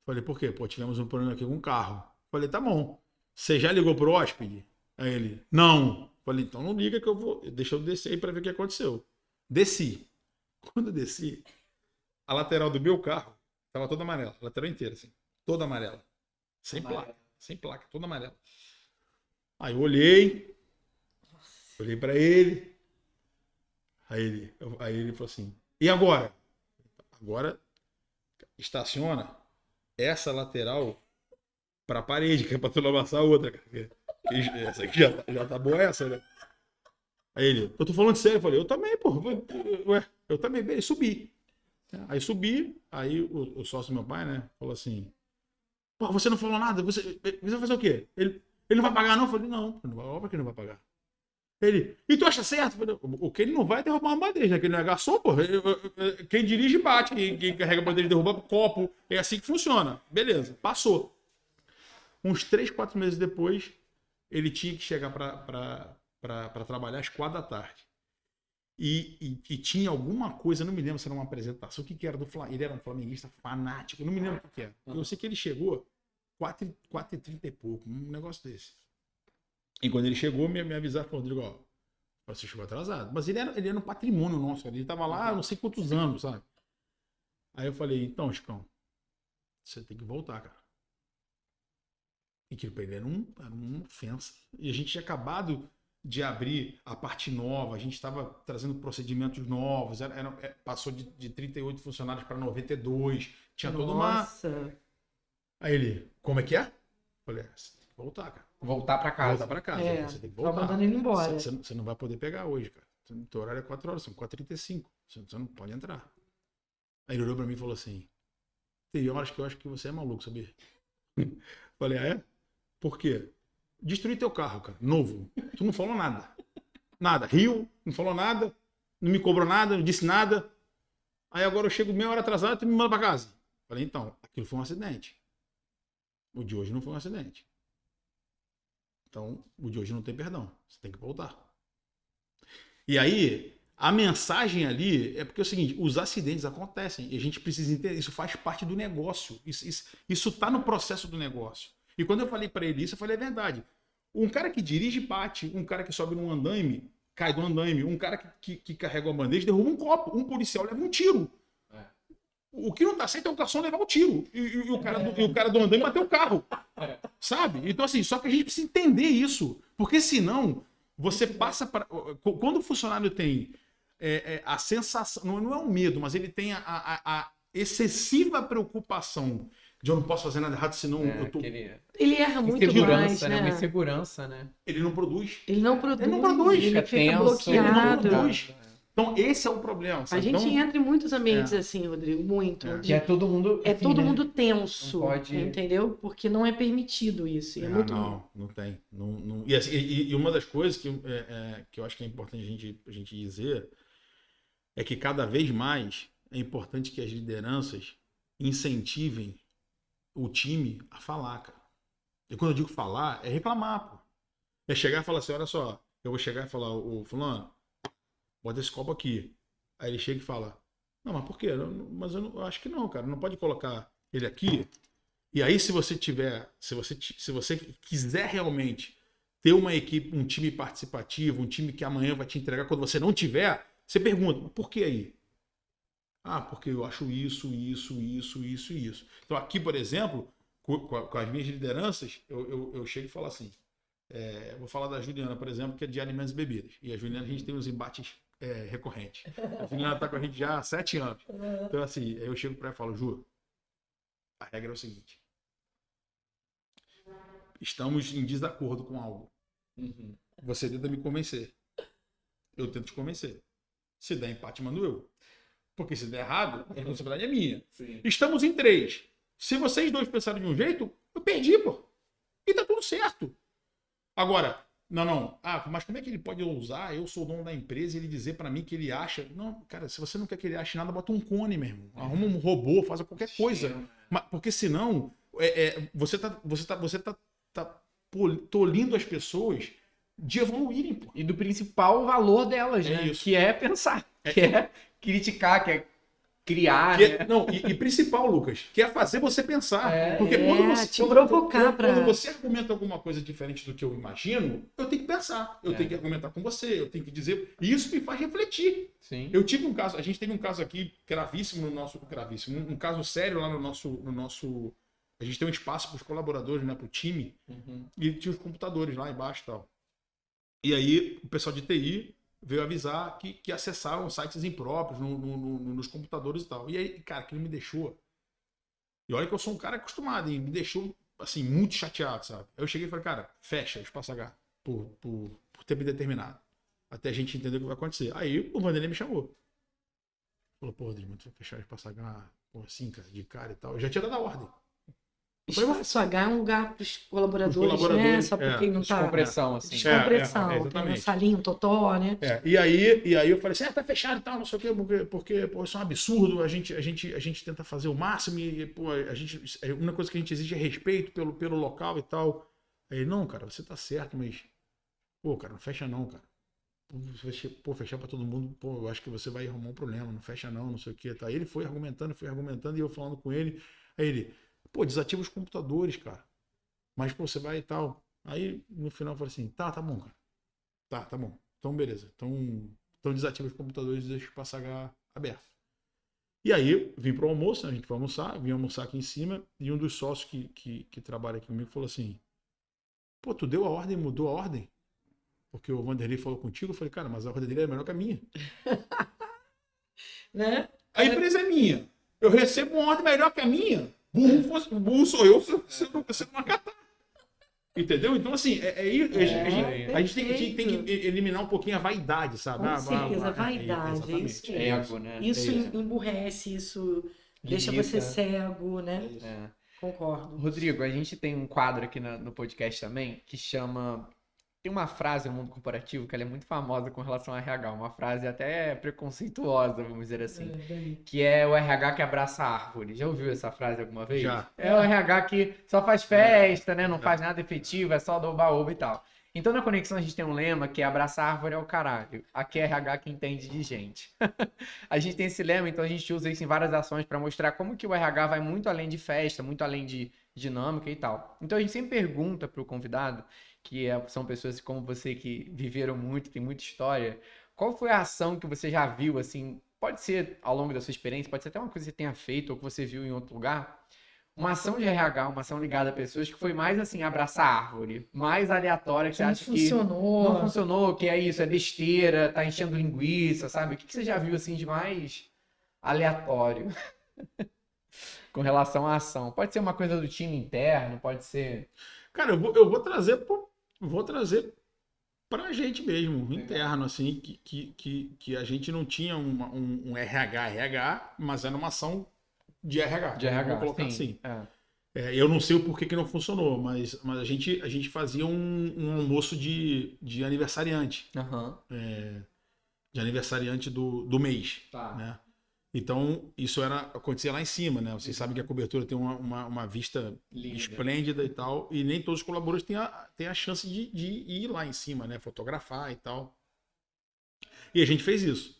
Falei, por quê? Pô, tivemos um problema aqui com o carro. Falei, tá bom. Você já ligou pro hóspede? Aí ele, não. Falei, então não liga que eu vou. Deixa eu descer aí pra ver o que aconteceu. Desci. Quando eu desci, a lateral do meu carro tava toda amarela. A lateral inteira, assim. Toda amarela. Sem placa. sem placa, toda amarela. Aí eu olhei pra ele. Aí ele falou assim, e agora? Agora estaciona essa lateral pra parede, que é pra tu não amassar a outra. Essa aqui já tá boa essa, né? Aí ele, eu tô falando sério, eu falei, eu também, pô. Ué, eu também, bem, subi. Aí subi, aí o sócio do meu pai, né, falou assim, pô, você não falou nada, você vai fazer o quê? Ele não vai pagar não? Eu falei, não, óbvio que não vai pagar. Ele, e tu acha certo? Eu falei, o que ele não vai é derrubar uma bandeja, né? Que ele não é garçom, pô. Quem dirige bate, quem carrega a bandeja derruba copo, é assim que funciona. Beleza, passou. Uns 3, 4 meses depois, ele tinha que chegar para trabalhar às 4 da tarde. E tinha alguma coisa, não me lembro se era uma apresentação, o que era do Flamengo. Ele era um flamenguista fanático, não me lembro o que era. Eu sei que ele chegou 4h30 e pouco, um negócio desse. E quando ele chegou, me avisaram, Rodrigo, ó, você chegou atrasado. Mas ele era um patrimônio nosso, ele estava lá não sei quantos anos, sabe? Aí eu falei, então, Chicão, você tem que voltar, cara. E aquilo pra ele era uma ofensa. E a gente tinha acabado de abrir a parte nova, a gente estava trazendo procedimentos novos, passou de 38 funcionários para 92, tinha toda uma... Nossa. Aí ele, como é que é? Eu falei, você tem que voltar, cara. Voltar pra casa. Voltar pra casa, você tem que Tá voltar. mandando ele embora. Você não vai poder pegar hoje, cara. O teu horário é 4 horas, são 4h35. Você não pode entrar. Aí ele olhou pra mim e falou assim, tem horas que eu acho que você é maluco, sabia? Falei, é? Por quê? Destruí teu carro, cara, novo. Tu não falou nada. Nada. Riu, não falou nada, não me cobrou nada, não disse nada. Aí agora eu chego meia hora atrasado e tu me manda pra casa. Falei, então, aquilo foi um acidente. O de hoje não foi um acidente. Então, o de hoje não tem perdão. Você tem que voltar. E aí, a mensagem ali é porque é o seguinte, os acidentes acontecem e a gente precisa entender, isso faz parte do negócio. Isso tá no processo do negócio. E quando eu falei para ele isso, eu falei, é verdade. Um cara que dirige bate, um cara que sobe num andaime, cai do andaime, um cara que carrega uma bandeja, derruba um copo, um policial leva um tiro. O que não tá certo é o garçom levar um tiro. E o cara do andaime bater o carro. Sabe? Então assim, só que a gente precisa entender isso. Porque senão, você passa para... Quando o funcionário tem a sensação, não é um medo, mas ele tem a excessiva preocupação de eu não posso fazer nada errado, senão eu tô... Ele erra muito mais, né? Uma insegurança, né? Ele não produz. Ele não produz. Fica Ele fica tenso, bloqueado. ele não produz. Então, esse é o problema. Sabe? A gente então, entra em muitos ambientes assim, Rodrigo, muito. Que é todo mundo. É assim, todo né? mundo tenso, Não pode- entendeu? Porque não é permitido isso. E é muito... não tem. Não. E, assim, e uma das coisas que eu acho que é importante a gente dizer é que cada vez mais é importante que as lideranças incentivem o time a falar, cara. E quando eu digo falar, é reclamar, pô. É chegar e falar assim, olha só, eu vou chegar e falar, ô fulano, bota esse copo aqui. Aí ele chega e fala, não, mas por quê? Mas eu acho que não, cara, não pode colocar ele aqui. E aí se você quiser realmente ter uma equipe, um time participativo, um time que amanhã vai te entregar, quando você não tiver, você pergunta, mas por que aí? Ah, porque eu acho isso. Então aqui, por exemplo, com as minhas lideranças, eu chego e falo assim, vou falar da Juliana, por exemplo, que é de alimentos e bebidas. E a Juliana, a gente tem uns embates recorrentes. A Juliana está com a gente já há 7 anos. Então assim, aí eu chego para ela e falo, Ju, a regra é o seguinte, estamos em desacordo com algo. Você tenta me convencer. Eu tento te convencer. Se der empate, mando eu. Porque se der errado, a responsabilidade é minha. Sim. Estamos em 3. Se vocês dois pensarem de um jeito, eu perdi, pô. E tá tudo certo. Agora, não. Ah, mas como é que ele pode ousar? Eu sou o dono da empresa e ele dizer pra mim que ele acha... Não, cara, se você não quer que ele ache nada, bota um cone, meu irmão. Arruma um robô, faz qualquer coisa. Mas, porque senão, você tá tolindo as pessoas de evoluírem, pô. E do principal valor delas, né? Isso. Que é pensar, que é criticar, que é criar, né? Não, e principal, Lucas, que é fazer você pensar. Porque te provocar quando você argumenta alguma coisa diferente do que eu imagino, eu tenho que pensar. Eu tenho que argumentar com você, eu tenho que dizer. E isso me faz refletir. Sim. Eu tive um caso, a gente teve um caso aqui gravíssimo um caso sério lá no nosso A gente tem um espaço para os colaboradores, né, para o time, e tinha os computadores lá embaixo e tal. E aí o pessoal de TI veio avisar que acessaram sites impróprios nos computadores e tal. E aí, cara, aquilo me deixou... E olha que eu sou um cara acostumado, e me deixou, assim, muito chateado, sabe? Aí eu cheguei e falei, cara, fecha Espaço H por tempo indeterminado. Até a gente entender o que vai acontecer. Aí o Vanderlei me chamou. Falou, pô, Rodrigo, tu vai fechar o Espaço H, pô, assim, cara, de cara e tal. Eu já tinha dado a ordem. Espaço H é um lugar para os colaboradores, né? colaboradores, Só para quem não tá... Descompressão, assim. Descompressão. Tem exatamente. uma salinha, um totó, né? E aí eu falei assim, tá fechado e tal, não sei o quê, porque pô, isso é um absurdo, a gente tenta fazer o máximo e, pô, uma coisa que a gente exige é respeito pelo local e tal. Aí, não, cara, você tá certo, mas, pô, cara, não fecha não, cara. Pô, fechar pra todo mundo, pô, eu acho que você vai arrumar um problema, não fecha não sei o quê, tá? Ele foi argumentando, e eu falando com ele, aí ele, pô, desativa os computadores, cara. Mas, pô, você vai e tal. Aí, no final, eu falei assim, tá bom, cara. Tá bom. Então, beleza. Então desativa os computadores e deixa o Espaço H aberto. E aí, vim pro almoço, né? A gente foi almoçar, vim almoçar aqui em cima, e um dos sócios que trabalha aqui comigo falou assim, pô, tu deu a ordem, mudou a ordem? Porque o Vanderlei falou contigo. Eu falei, cara, mas a ordem dele é melhor que a minha. Né? A empresa é minha. Eu recebo uma ordem melhor que a minha. Burro sou eu se eu não acatar. Entendeu? Então, assim, a gente tem que eliminar um pouquinho a vaidade, sabe? Com certeza, vaidade. Exatamente. Isso Ego, né? Isso emburrece, isso deixa você cego, né? É. Concordo. Rodrigo, a gente tem um quadro aqui no podcast também que chama... Tem uma frase no mundo corporativo que ela é muito famosa com relação ao RH, uma frase até preconceituosa, vamos dizer assim, que é o RH que abraça a árvore. Já ouviu essa frase alguma vez? Já. É o RH que só faz festa, né? Não faz nada efetivo, é só do oba-oba e tal. Então na Conexão a gente tem um lema que é abraçar a árvore é o caralho. Aqui é RH que entende de gente. A gente tem esse lema, então a gente usa isso em várias ações para mostrar como que o RH vai muito além de festa, muito além de dinâmica e tal. Então a gente sempre pergunta para o convidado, são pessoas como você que viveram muito, tem muita história, qual foi a ação que você já viu, assim, pode ser ao longo da sua experiência, pode ser até uma coisa que você tenha feito ou que você viu em outro lugar, uma ação de RH, uma ação ligada a pessoas que foi mais assim, abraçar a árvore, mais aleatória, que você acha que não funcionou, que é isso, é besteira, tá enchendo linguiça, sabe? O que você já viu assim de mais aleatório com relação à ação? Pode ser uma coisa do time interno, pode ser... Cara, eu vou trazer pra gente mesmo, interno, assim, que a gente não tinha um RH, mas era uma ação de RH. De RH, vou colocar sim. assim. Eu não sei o porquê que não funcionou, mas a gente fazia um almoço de aniversariante. De aniversariante do mês. Tá. Né? Então, isso acontecia lá em cima, né? Vocês sabem que a cobertura tem uma vista linda, esplêndida e tal, e nem todos os colaboradores têm a chance de ir lá em cima, né? Fotografar e tal. E a gente fez isso.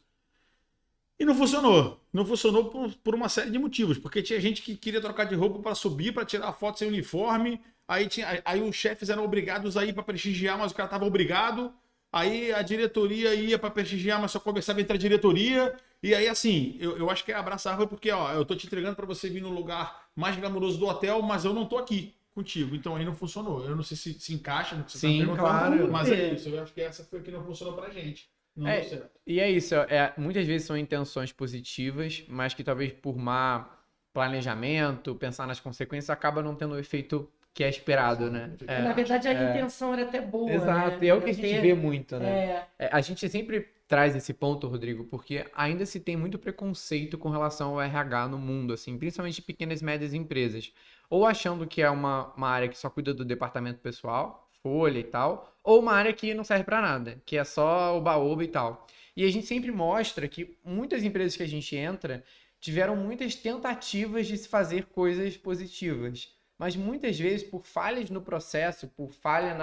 E não funcionou. Não funcionou por uma série de motivos, porque tinha gente que queria trocar de roupa para subir, para tirar a foto sem uniforme, aí os chefes eram obrigados a ir para prestigiar, mas o cara estava obrigado. Aí a diretoria ia para prestigiar, mas só conversava entre a diretoria. E aí, assim, eu acho que é abraçar a árvore porque, ó, eu tô te entregando para você vir no lugar mais glamouroso do hotel, mas eu não tô aqui contigo. Então aí não funcionou. Eu não sei se encaixa no que você tá perguntando, claro. mas é isso. Eu acho que essa foi a que não funcionou pra gente. Não deu certo. E é isso. Muitas vezes são intenções positivas, mas que talvez por má planejamento, pensar nas consequências, acaba não tendo o efeito que é esperado, né? Na verdade, a intenção era até boa. Exato, né? é o que a gente vê muito, né? É. A gente sempre traz esse ponto, Rodrigo, porque ainda se tem muito preconceito com relação ao RH no mundo, assim, principalmente pequenas e médias empresas. Ou achando que é uma área que só cuida do departamento pessoal, folha e tal, ou uma área que não serve para nada, que é só oba-oba e tal. E a gente sempre mostra que muitas empresas que a gente entra tiveram muitas tentativas de se fazer coisas positivas. Mas muitas vezes, por falhas no processo, por falha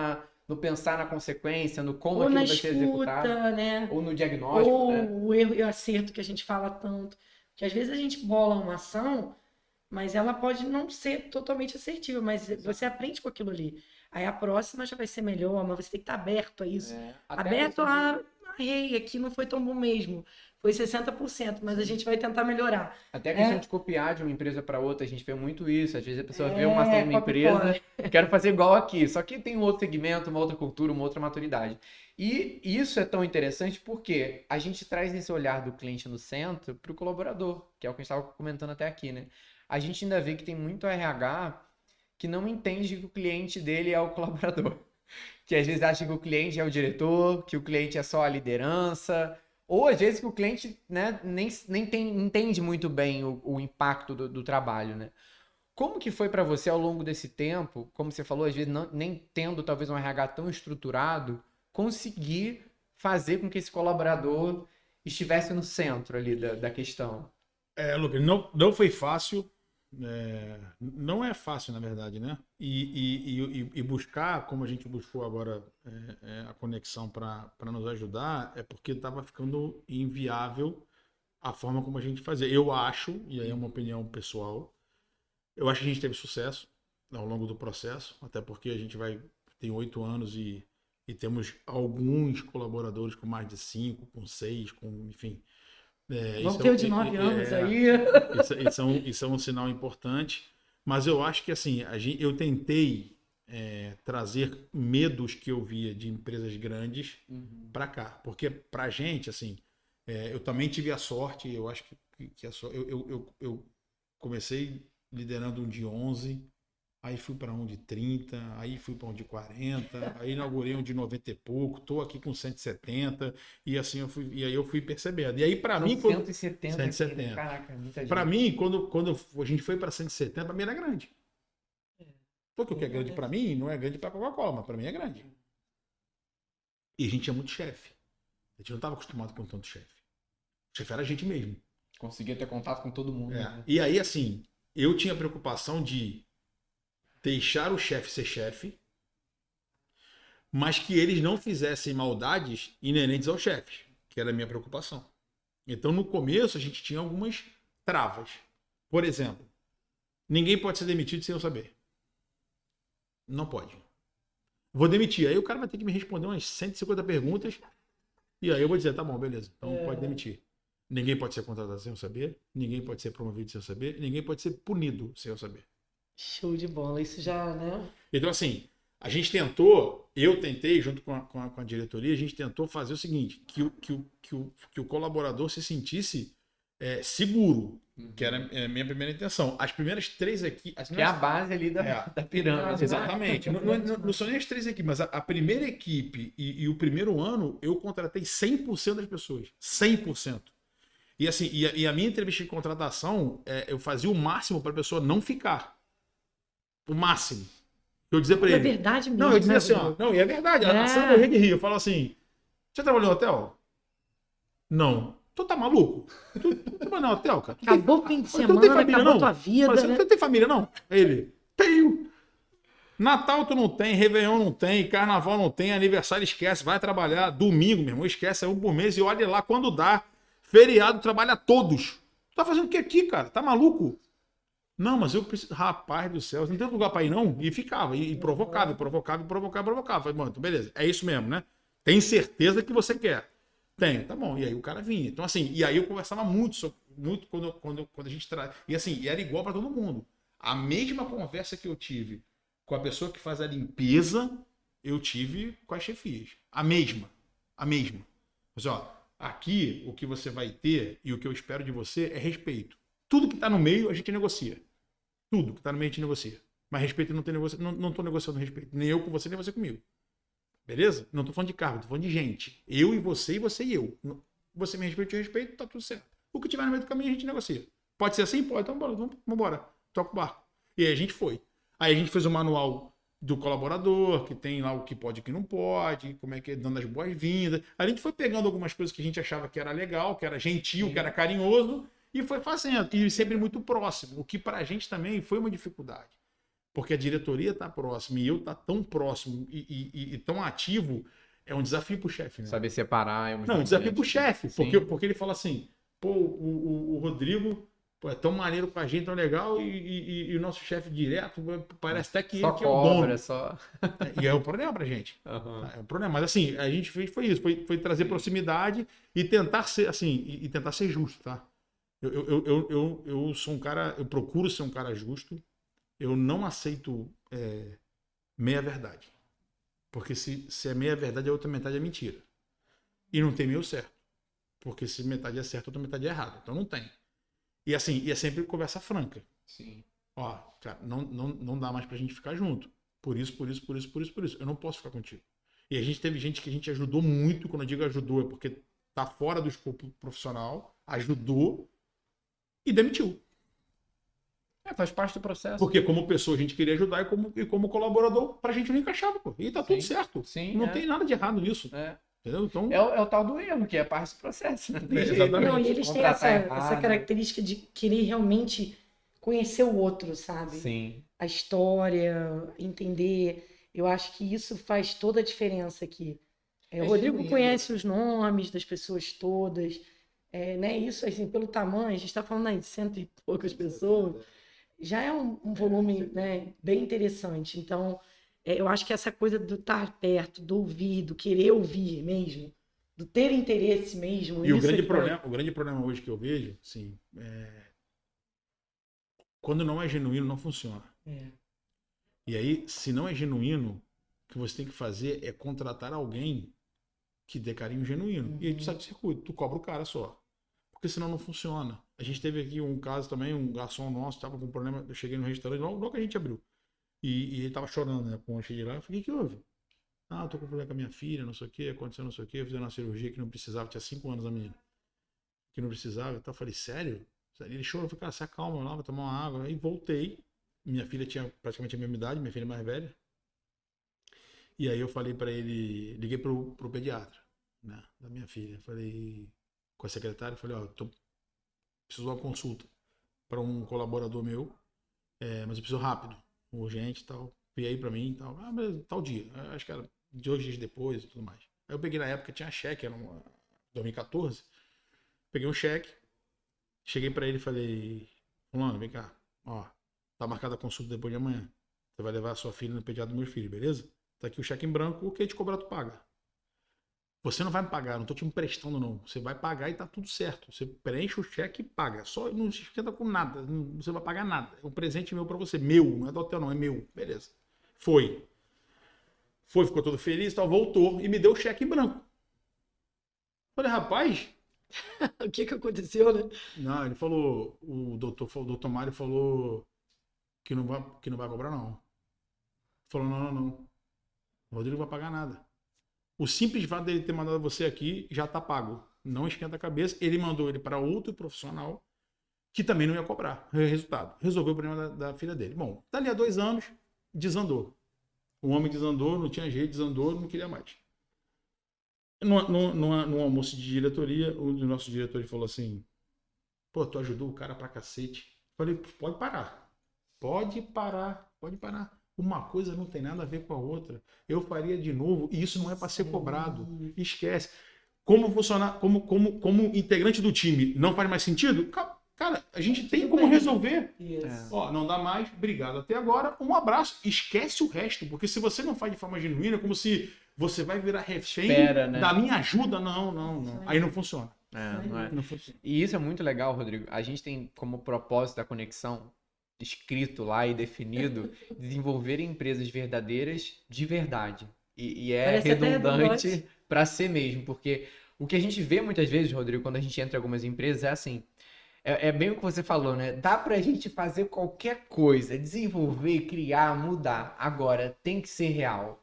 no pensar na consequência, no como aquilo vai ser executado, né? ou no diagnóstico, ou né? o erro e o acerto que a gente fala tanto. Que às vezes a gente bola uma ação, mas ela pode não ser totalmente assertiva, mas você aprende com aquilo ali. Aí a próxima já vai ser melhor, mas você tem que estar aberto a isso. Aberto a errei, aqui não foi tão bom mesmo. Foi 60%, mas a gente vai tentar melhorar. Até a questão de copiar de uma empresa para outra, a gente vê muito isso. Às vezes a pessoa vê É, uma ação de uma copia e cola. empresa, quero fazer igual aqui, só que tem um outro segmento, uma outra cultura, uma outra maturidade. E isso é tão interessante porque a gente traz esse olhar do cliente no centro para o colaborador, que é o que a gente estava comentando até aqui, né? A gente ainda vê que tem muito RH que não entende que o cliente dele é o colaborador. Que às vezes acha que o cliente é o diretor, que o cliente é só a liderança, ou às vezes que o cliente, né, nem entende muito bem o impacto do trabalho, né? Como que foi para você ao longo desse tempo, como você falou, às vezes nem tendo talvez um RH tão estruturado, conseguir fazer com que esse colaborador estivesse no centro ali da questão? Lucas, não foi fácil. Não é fácil, na verdade, né? E buscar, como a gente buscou agora a conexão para nos ajudar, é porque estava ficando inviável a forma como a gente fazia. Eu acho, e aí é uma opinião pessoal, eu acho que a gente teve sucesso ao longo do processo, até porque a gente tem 8 anos e temos alguns colaboradores com mais de 5, com 6, enfim. Vamos ter o de 9 anos aí. Isso é um sinal importante, mas eu acho que assim, eu tentei trazer medos que eu via de empresas grandes para cá, porque pra gente, assim, eu também tive a sorte, eu acho que eu comecei liderando um de 11, aí fui para um de 30, aí fui para um de 40, aí inaugurei um de 90 e pouco, tô aqui com 170, e assim aí eu fui percebendo. E aí para mim, 170. Caraca, muita gente. Para mim, quando a gente foi para 170, para mim era grande. Porque o que é grande para mim não é grande para Coca-Cola, mas para mim é grande. E a gente tinha muito chefe. A gente não estava acostumado com tanto chefe. O chefe era a gente mesmo. Conseguia ter contato com todo mundo. Né? E aí, assim, eu tinha preocupação de deixar o chefe ser chefe, mas que eles não fizessem maldades inerentes ao chefe, que era a minha preocupação. Então, no começo, a gente tinha algumas travas. Por exemplo, ninguém pode ser demitido sem eu saber. Não pode. Vou demitir. Aí o cara vai ter que me responder umas 150 perguntas e aí eu vou dizer, tá bom, beleza, então pode demitir. Ninguém pode ser contratado sem eu saber, ninguém pode ser promovido sem eu saber, ninguém pode ser punido sem eu saber. Show de bola, isso já, né? Então, assim, eu tentei, junto com a diretoria, a gente tentou fazer o seguinte, que o colaborador se sentisse seguro, que era a minha primeira intenção. As primeiras 3 aqui... Que é a base ali da pirâmide. Exatamente. Não são nem as 3 aqui, mas a primeira equipe e o primeiro ano, eu contratei 100% das pessoas. 100%. E assim, a minha entrevista de contratação, eu fazia o máximo para a pessoa não ficar. O máximo. Eu dizia para ele. É verdade mesmo. Não, eu dizia assim, não, e é verdade. A Sandra morria de rir. Eu falo assim: você trabalhou no hotel? Não. Tu tá maluco? Tu trabalhou no hotel, cara? Acabou o fim de semana, acabou tua vida. Mas né? você tem família, não? Ele, tenho. Natal tu não tem, Réveillon não tem, Carnaval não tem, aniversário esquece, vai trabalhar. Domingo, meu irmão, esquece, é um por mês e olha lá quando dá. Feriado, trabalha todos. Tu tá fazendo o que aqui, cara? Tá maluco? Não, mas eu preciso... Rapaz do céu, não tem lugar pra ir não? E ficava, e provocava. Falei, mano, beleza, é isso mesmo, né? Tem certeza que você quer? Tenho, tá bom. E aí o cara vinha. Então assim, e aí eu conversava muito quando a gente... E assim, e era igual pra todo mundo. A mesma conversa que eu tive com a pessoa que faz a limpeza, eu tive com as chefias. A mesma. Mas ó, aqui o que você vai ter e o que eu espero de você é respeito. Tudo que tá no meio a gente negocia. Tudo que tá no meio a gente negocia. Mas respeito não tem negociação. Não tô negociando respeito. Nem eu com você, nem você comigo. Beleza? Não tô falando de cargo, tô falando de gente. Eu e você e eu. Você me respeita e eu respeito, tá tudo certo. O que tiver no meio do caminho a gente negocia. Pode ser assim? Pode. Então vamos embora. Toca o barco. E aí a gente foi. Aí a gente fez o manual do colaborador, que tem lá o que pode e o que não pode, como é que é, dando as boas-vindas. A gente foi pegando algumas coisas que a gente achava que era legal, que era gentil, que era carinhoso, e foi fazendo. E sempre muito próximo, o que pra gente também foi uma dificuldade. Porque a diretoria tá próxima e eu tá tão próximo e tão ativo, é um desafio pro chefe, né? Saber separar. Não, um desafio pro chefe, porque ele fala assim, pô, o Rodrigo Pô, é tão maneiro com a gente, tão legal, e o nosso chefe direto parece até que Só ele que é o dono. cobra, só. E é um problema pra gente. Aham. É um problema. Mas assim, a gente fez foi isso, foi trazer proximidade e tentar ser assim, e tentar ser justo, tá? Eu sou um cara, eu procuro ser um cara justo, eu não aceito meia verdade. Porque se é meia verdade, a outra metade é mentira. E não tem meio certo. Porque se metade é certo, a outra metade é errada. Então não tem. E assim, e é sempre conversa franca. Sim. Ó, cara, não dá mais pra gente ficar junto. Por isso. Eu não posso ficar contigo. E a gente teve gente que a gente ajudou muito. Quando eu digo ajudou, é porque tá fora do escopo profissional, ajudou e demitiu. Faz parte do processo. Porque como pessoa a gente queria ajudar e como colaborador, pra gente não encaixava, pô. E tá tudo Sim. certo. Sim, Não tem nada de errado nisso. Entendeu? Então, É o tal do erro, que é parte do processo, né? Tem jeito. exatamente. Não, e eles têm Contratar essa errado. característica de querer realmente conhecer o outro, sabe? Sim. A história, entender. Eu acho que isso faz toda a diferença aqui. O Rodrigo genuíno. conhece os nomes das pessoas todas, né? Isso, assim, pelo tamanho, a gente está falando aí de 100 e poucas pessoas, já é um volume, né, bem interessante. Então, eu acho que essa coisa do estar perto, do ouvir, do querer ouvir mesmo, do ter interesse mesmo. E o isso grande é que problema hoje que eu vejo, assim, quando não é genuíno, não funciona. É. E aí, se não é genuíno, o que você tem que fazer é contratar alguém que dê carinho genuíno. E aí tu sai do circuito, tu cobra o cara só. Porque senão não funciona. A gente teve aqui um caso também, um garçom nosso estava com problema, eu cheguei no restaurante, logo que a gente abriu. E ele tava chorando, né? Quando eu cheguei lá, eu falei, o que houve? Ah, eu tô com problema com a minha filha, não sei o que, aconteceu não sei o que, fizeram uma cirurgia que não precisava, tinha 5 anos a menina. Que não precisava, então eu falei, sério? Ele chorou, eu falei, cara, se acalma lá, vai tomar uma água. Aí voltei, minha filha tinha praticamente a mesma idade, minha filha mais velha. E aí eu falei pra ele, liguei pro pediatra, né, da minha filha. Falei com a secretária, falei, ó, preciso de uma consulta para um colaborador meu, mas eu preciso rápido, urgente e tal. E aí pra mim e tal. Ah, mas tal dia, acho que era 2 dias depois e tudo mais. Aí eu peguei na época, tinha cheque, era 2014. Peguei um cheque, cheguei pra ele e falei, fulano, vem cá, ó, tá marcada a consulta depois de amanhã. Você vai levar a sua filha no pediatra do meu filho, beleza? Tá aqui o cheque em branco, o que te cobrar tu paga. Você não vai me pagar, não tô te emprestando não. Você vai pagar e tá tudo certo. Você preenche o cheque e paga. Só não se esquenta com nada, você vai pagar nada. É um presente meu pra você, meu, não é do hotel não, é meu. Beleza. Foi, ficou todo feliz, tal, voltou e me deu o cheque em branco. Falei, rapaz, O que aconteceu, né? não, ele falou, o doutor Mário falou que não vai cobrar não. Falou, não. O Rodrigo não vai pagar nada. O simples fato dele ter mandado você aqui já tá pago. Não esquenta a cabeça. Ele mandou ele para outro profissional que também não ia cobrar. Resultado, resolveu o problema da filha dele. Bom, dali a 2 anos, desandou. O homem desandou, não tinha jeito, desandou, não queria mais. No almoço de diretoria, o nosso diretor falou assim, pô, tu ajudou o cara pra cacete. Falei, pode parar. Pode parar. Uma coisa não tem nada a ver com a outra. Eu faria de novo e isso não é para ser cobrado. Esquece. Como funcionar, como integrante do time não faz mais sentido? Cara, a gente tem como resolver. Isso. Ó, não dá mais, obrigado até agora, um abraço. Esquece o resto, porque se você não faz de forma genuína, como se você vai virar refém né? da minha ajuda, não. Aí não funciona. Não é. Não funciona. E isso é muito legal, Rodrigo. A gente tem como propósito da conexão escrito lá e definido desenvolver empresas verdadeiras de verdade. E é Parece até redundante para ser mesmo, porque o que a gente vê muitas vezes, Rodrigo, quando a gente entra em algumas empresas é assim, é bem o que você falou, né? Dá pra gente fazer qualquer coisa, desenvolver, criar, mudar. Agora, tem que ser real.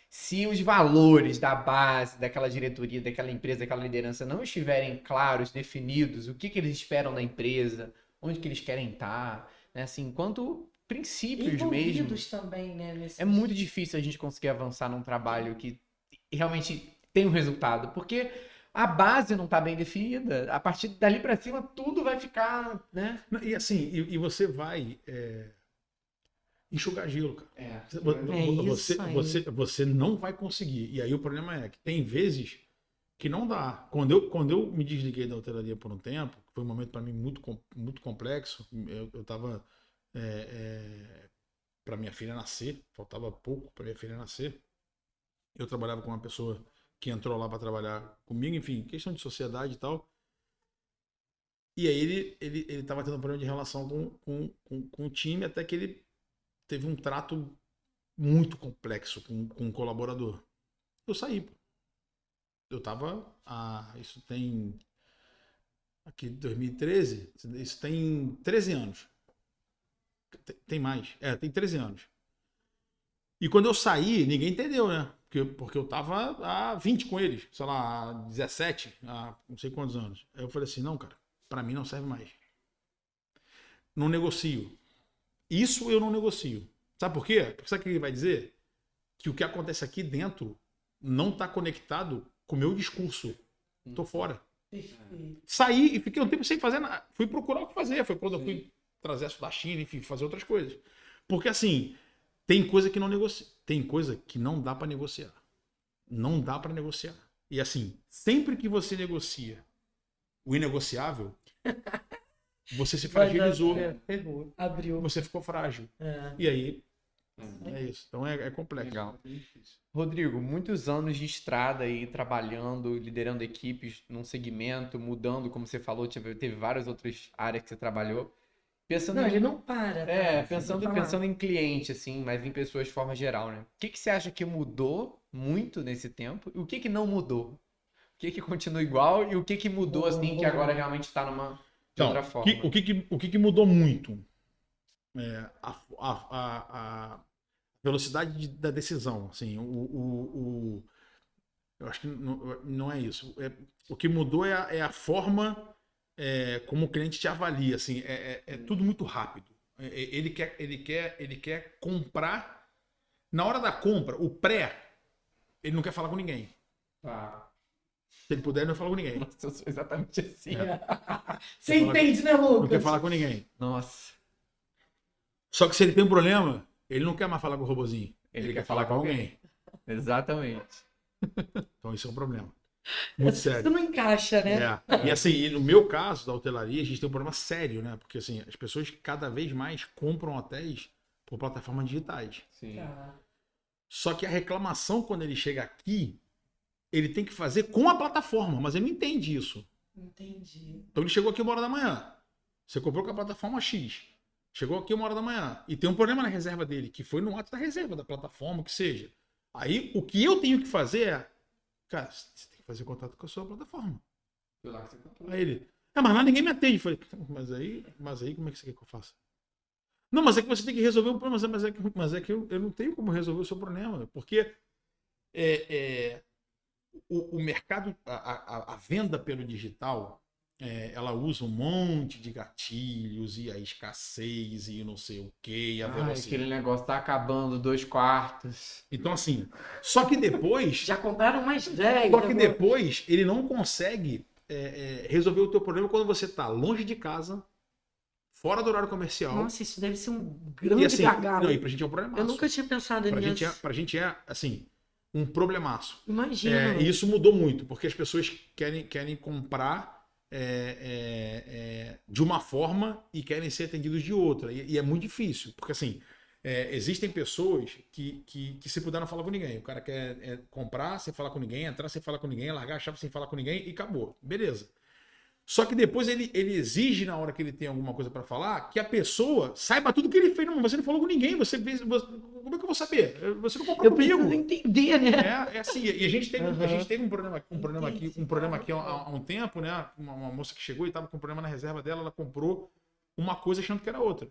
Se os valores da base, daquela diretoria, daquela empresa, daquela liderança não estiverem claros, definidos, o que eles esperam da empresa, onde que eles querem estar, né? Assim, enquanto princípios mesmo, Envolvidos também, né? é muito difícil a gente conseguir avançar num trabalho que realmente tem um resultado, porque a base não está bem definida. A partir dali para cima, tudo vai ficar, né? E assim, e você vai enxugar gelo, cara. Você não vai conseguir. E aí o problema é que tem vezes que não dá. Quando eu me desliguei da hotelaria por um tempo, foi um momento para mim muito complexo. Eu tava para minha filha nascer, faltava pouco para minha filha nascer. Eu trabalhava com uma pessoa que entrou lá para trabalhar comigo, enfim, questão de sociedade e tal. E aí ele tava tendo um problema de relação com o time, até que ele teve um trato muito complexo com um colaborador. Eu saí, pô. Eu tava. Isso tem. Aqui 2013. Isso tem 13 anos. Tem mais. Tem 13 anos. E quando eu saí, ninguém entendeu, né? Porque eu tava há 20 com eles, sei lá, há 17, há não sei quantos anos. Aí eu falei assim: não, cara, pra mim não serve mais. Não negocio. Isso eu não negocio. Sabe por quê? Porque sabe o que ele vai dizer? Que o que acontece aqui dentro não está conectado com o meu discurso. Tô fora. Saí e fiquei um tempo sem fazer nada. Fui procurar o que fazer. Foi quando eu fui trazer isso da China, enfim, fazer outras coisas. Porque assim, tem coisa que não negocia. Tem coisa que não dá para negociar. Não dá para negociar. E assim, sempre que você negocia o inegociável, você se fragilizou. Ferrou. Abriu. Você ficou frágil. E aí, é isso. Então é complexo. Legal. Rodrigo, muitos anos de estrada aí, trabalhando, liderando equipes num segmento, mudando, como você falou, teve várias outras áreas que você trabalhou. Pensando Não, em- ele não para. Tá? pensando em cliente, assim, mas em pessoas de forma geral, né? O que você acha que mudou muito nesse tempo? E o que não mudou? O que continua igual e o que mudou, assim, que agora realmente está de Então, outra forma? o que mudou muito? A velocidade da decisão. Assim, eu acho que não é isso. O que mudou é a forma como o cliente te avalia. Assim, é tudo muito rápido. Ele quer comprar. Na hora da compra, o pré, ele não quer falar com ninguém. Ah, Se ele puder, ele não fala com ninguém. nossa, eu sou exatamente assim. Você entende, né, Não quer Lucas? falar com ninguém. Nossa. Só que se ele tem um problema, ele não quer mais falar com o robozinho. Ele quer falar com alguém. Exatamente. Então isso é um problema. Muito Isso sério. não encaixa, né? E assim, no meu caso da hotelaria, a gente tem um problema sério, né? Porque assim, as pessoas cada vez mais compram hotéis por plataformas digitais. Sim. Tá. Só que a reclamação, quando ele chega aqui, ele tem que fazer com a plataforma, mas ele não entende isso. Entendi. Então ele chegou aqui 1h da manhã. Você comprou com a plataforma X. Chegou aqui 1h da manhã. E tem um problema na reserva dele, que foi no ato da reserva da plataforma, que seja. Aí o que eu tenho que fazer é, cara, você tem que fazer contato com a sua plataforma. Foi lá que você comprou. Aí ele, mas lá ninguém me atende. Eu falei, mas aí como é que você quer que eu faça? Não, mas é que você tem que resolver o problema. Mas é que eu não tenho como resolver o seu problema. Porque o mercado, a venda pelo digital, ela usa um monte de gatilhos e a escassez e não sei o que, e a velocidade. Aquele negócio tá acabando, 2/4. Então, assim, só que depois. Já compraram mais 10. Só que depois ele não consegue resolver o teu problema quando você tá longe de casa, fora do horário comercial. Nossa, isso deve ser um grande E assim, gargalo. não, e pra gente é um problemaço. Eu nunca tinha pensado nisso. Pra gente assim, um problemaço. Imagina. E isso mudou muito, porque as pessoas querem comprar de uma forma e querem ser atendidos de outra. E é muito difícil, porque assim, existem pessoas que se puder não falar com ninguém. O cara quer comprar sem falar com ninguém, entrar sem falar com ninguém, largar a chave sem falar com ninguém e acabou. Beleza. Só que depois ele exige, na hora que ele tem alguma coisa para falar, que a pessoa saiba tudo que ele fez. Não, você não falou com ninguém. Como é que eu vou saber? Você não comprou Eu comigo. preciso entender, né? É assim. E a gente teve um problema aqui há um tempo, né? Uma moça que chegou e estava com um problema na reserva dela, ela comprou uma coisa achando que era outra.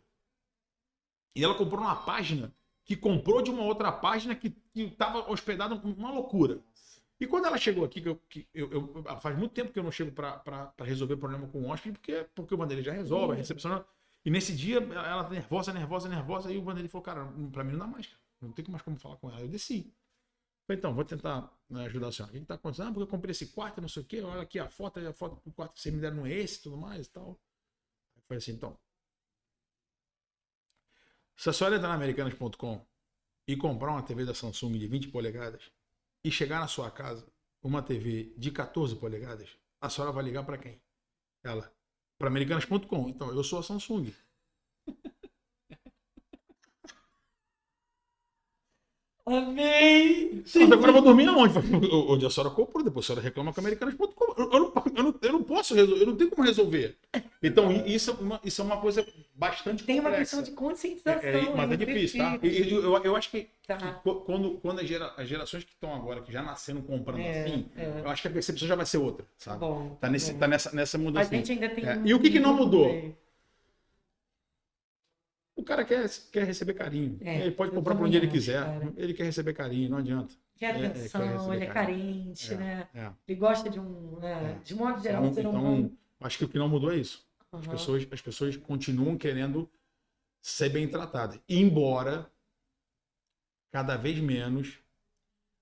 E ela comprou numa página que comprou de uma outra página que estava hospedada, uma loucura. E quando ela chegou aqui, faz muito tempo que eu não chego para resolver problema com o hóspede, porque o Vanderlei já resolve, a recepção. E nesse dia, ela nervosa, e o Vanderlei falou, cara, pra mim não dá mais, cara. Não tem mais como falar com ela. Eu desci. Falei, então, vou tentar ajudar a senhora. O que tá acontecendo? Porque eu comprei esse quarto, não sei o quê, olha aqui a foto do quarto que vocês me deram não é esse e tudo mais e tal. Eu falei assim, então, se a senhora entrar na Americanas.com e comprar uma TV da Samsung de 20 polegadas, e chegar na sua casa uma TV de 14 polegadas, a senhora vai ligar para quem? Ela. Para americanas.com. Então, eu sou a Samsung. Amei! Mas agora eu vou dormir aonde? Onde a senhora comprou, depois a senhora reclama com a americanas.com. Eu não posso resolver, eu não tenho como resolver. Então, isso é uma coisa bastante Tem uma complexa. questão de conscientização. Mas é difícil, tá? perfeito. Eu acho que Tá. quando as gerações que estão agora, que já nasceram comprando assim, é. eu acho que a percepção já vai ser outra, Tá sabe? bom. Tá nessa A mudança. gente ainda tem. E o que não mudou? É. O cara quer receber carinho. Ele pode eu comprar por também onde ele acho, quiser. cara. Ele quer receber carinho, não adianta. Quer quer atenção, receber ele é carinho. carente, né? É. Ele gosta de um. Né? De modo geral, ser humano. Então, acho que o que não mudou é isso. Uhum. As pessoas continuam querendo ser bem tratadas. Embora, cada vez menos,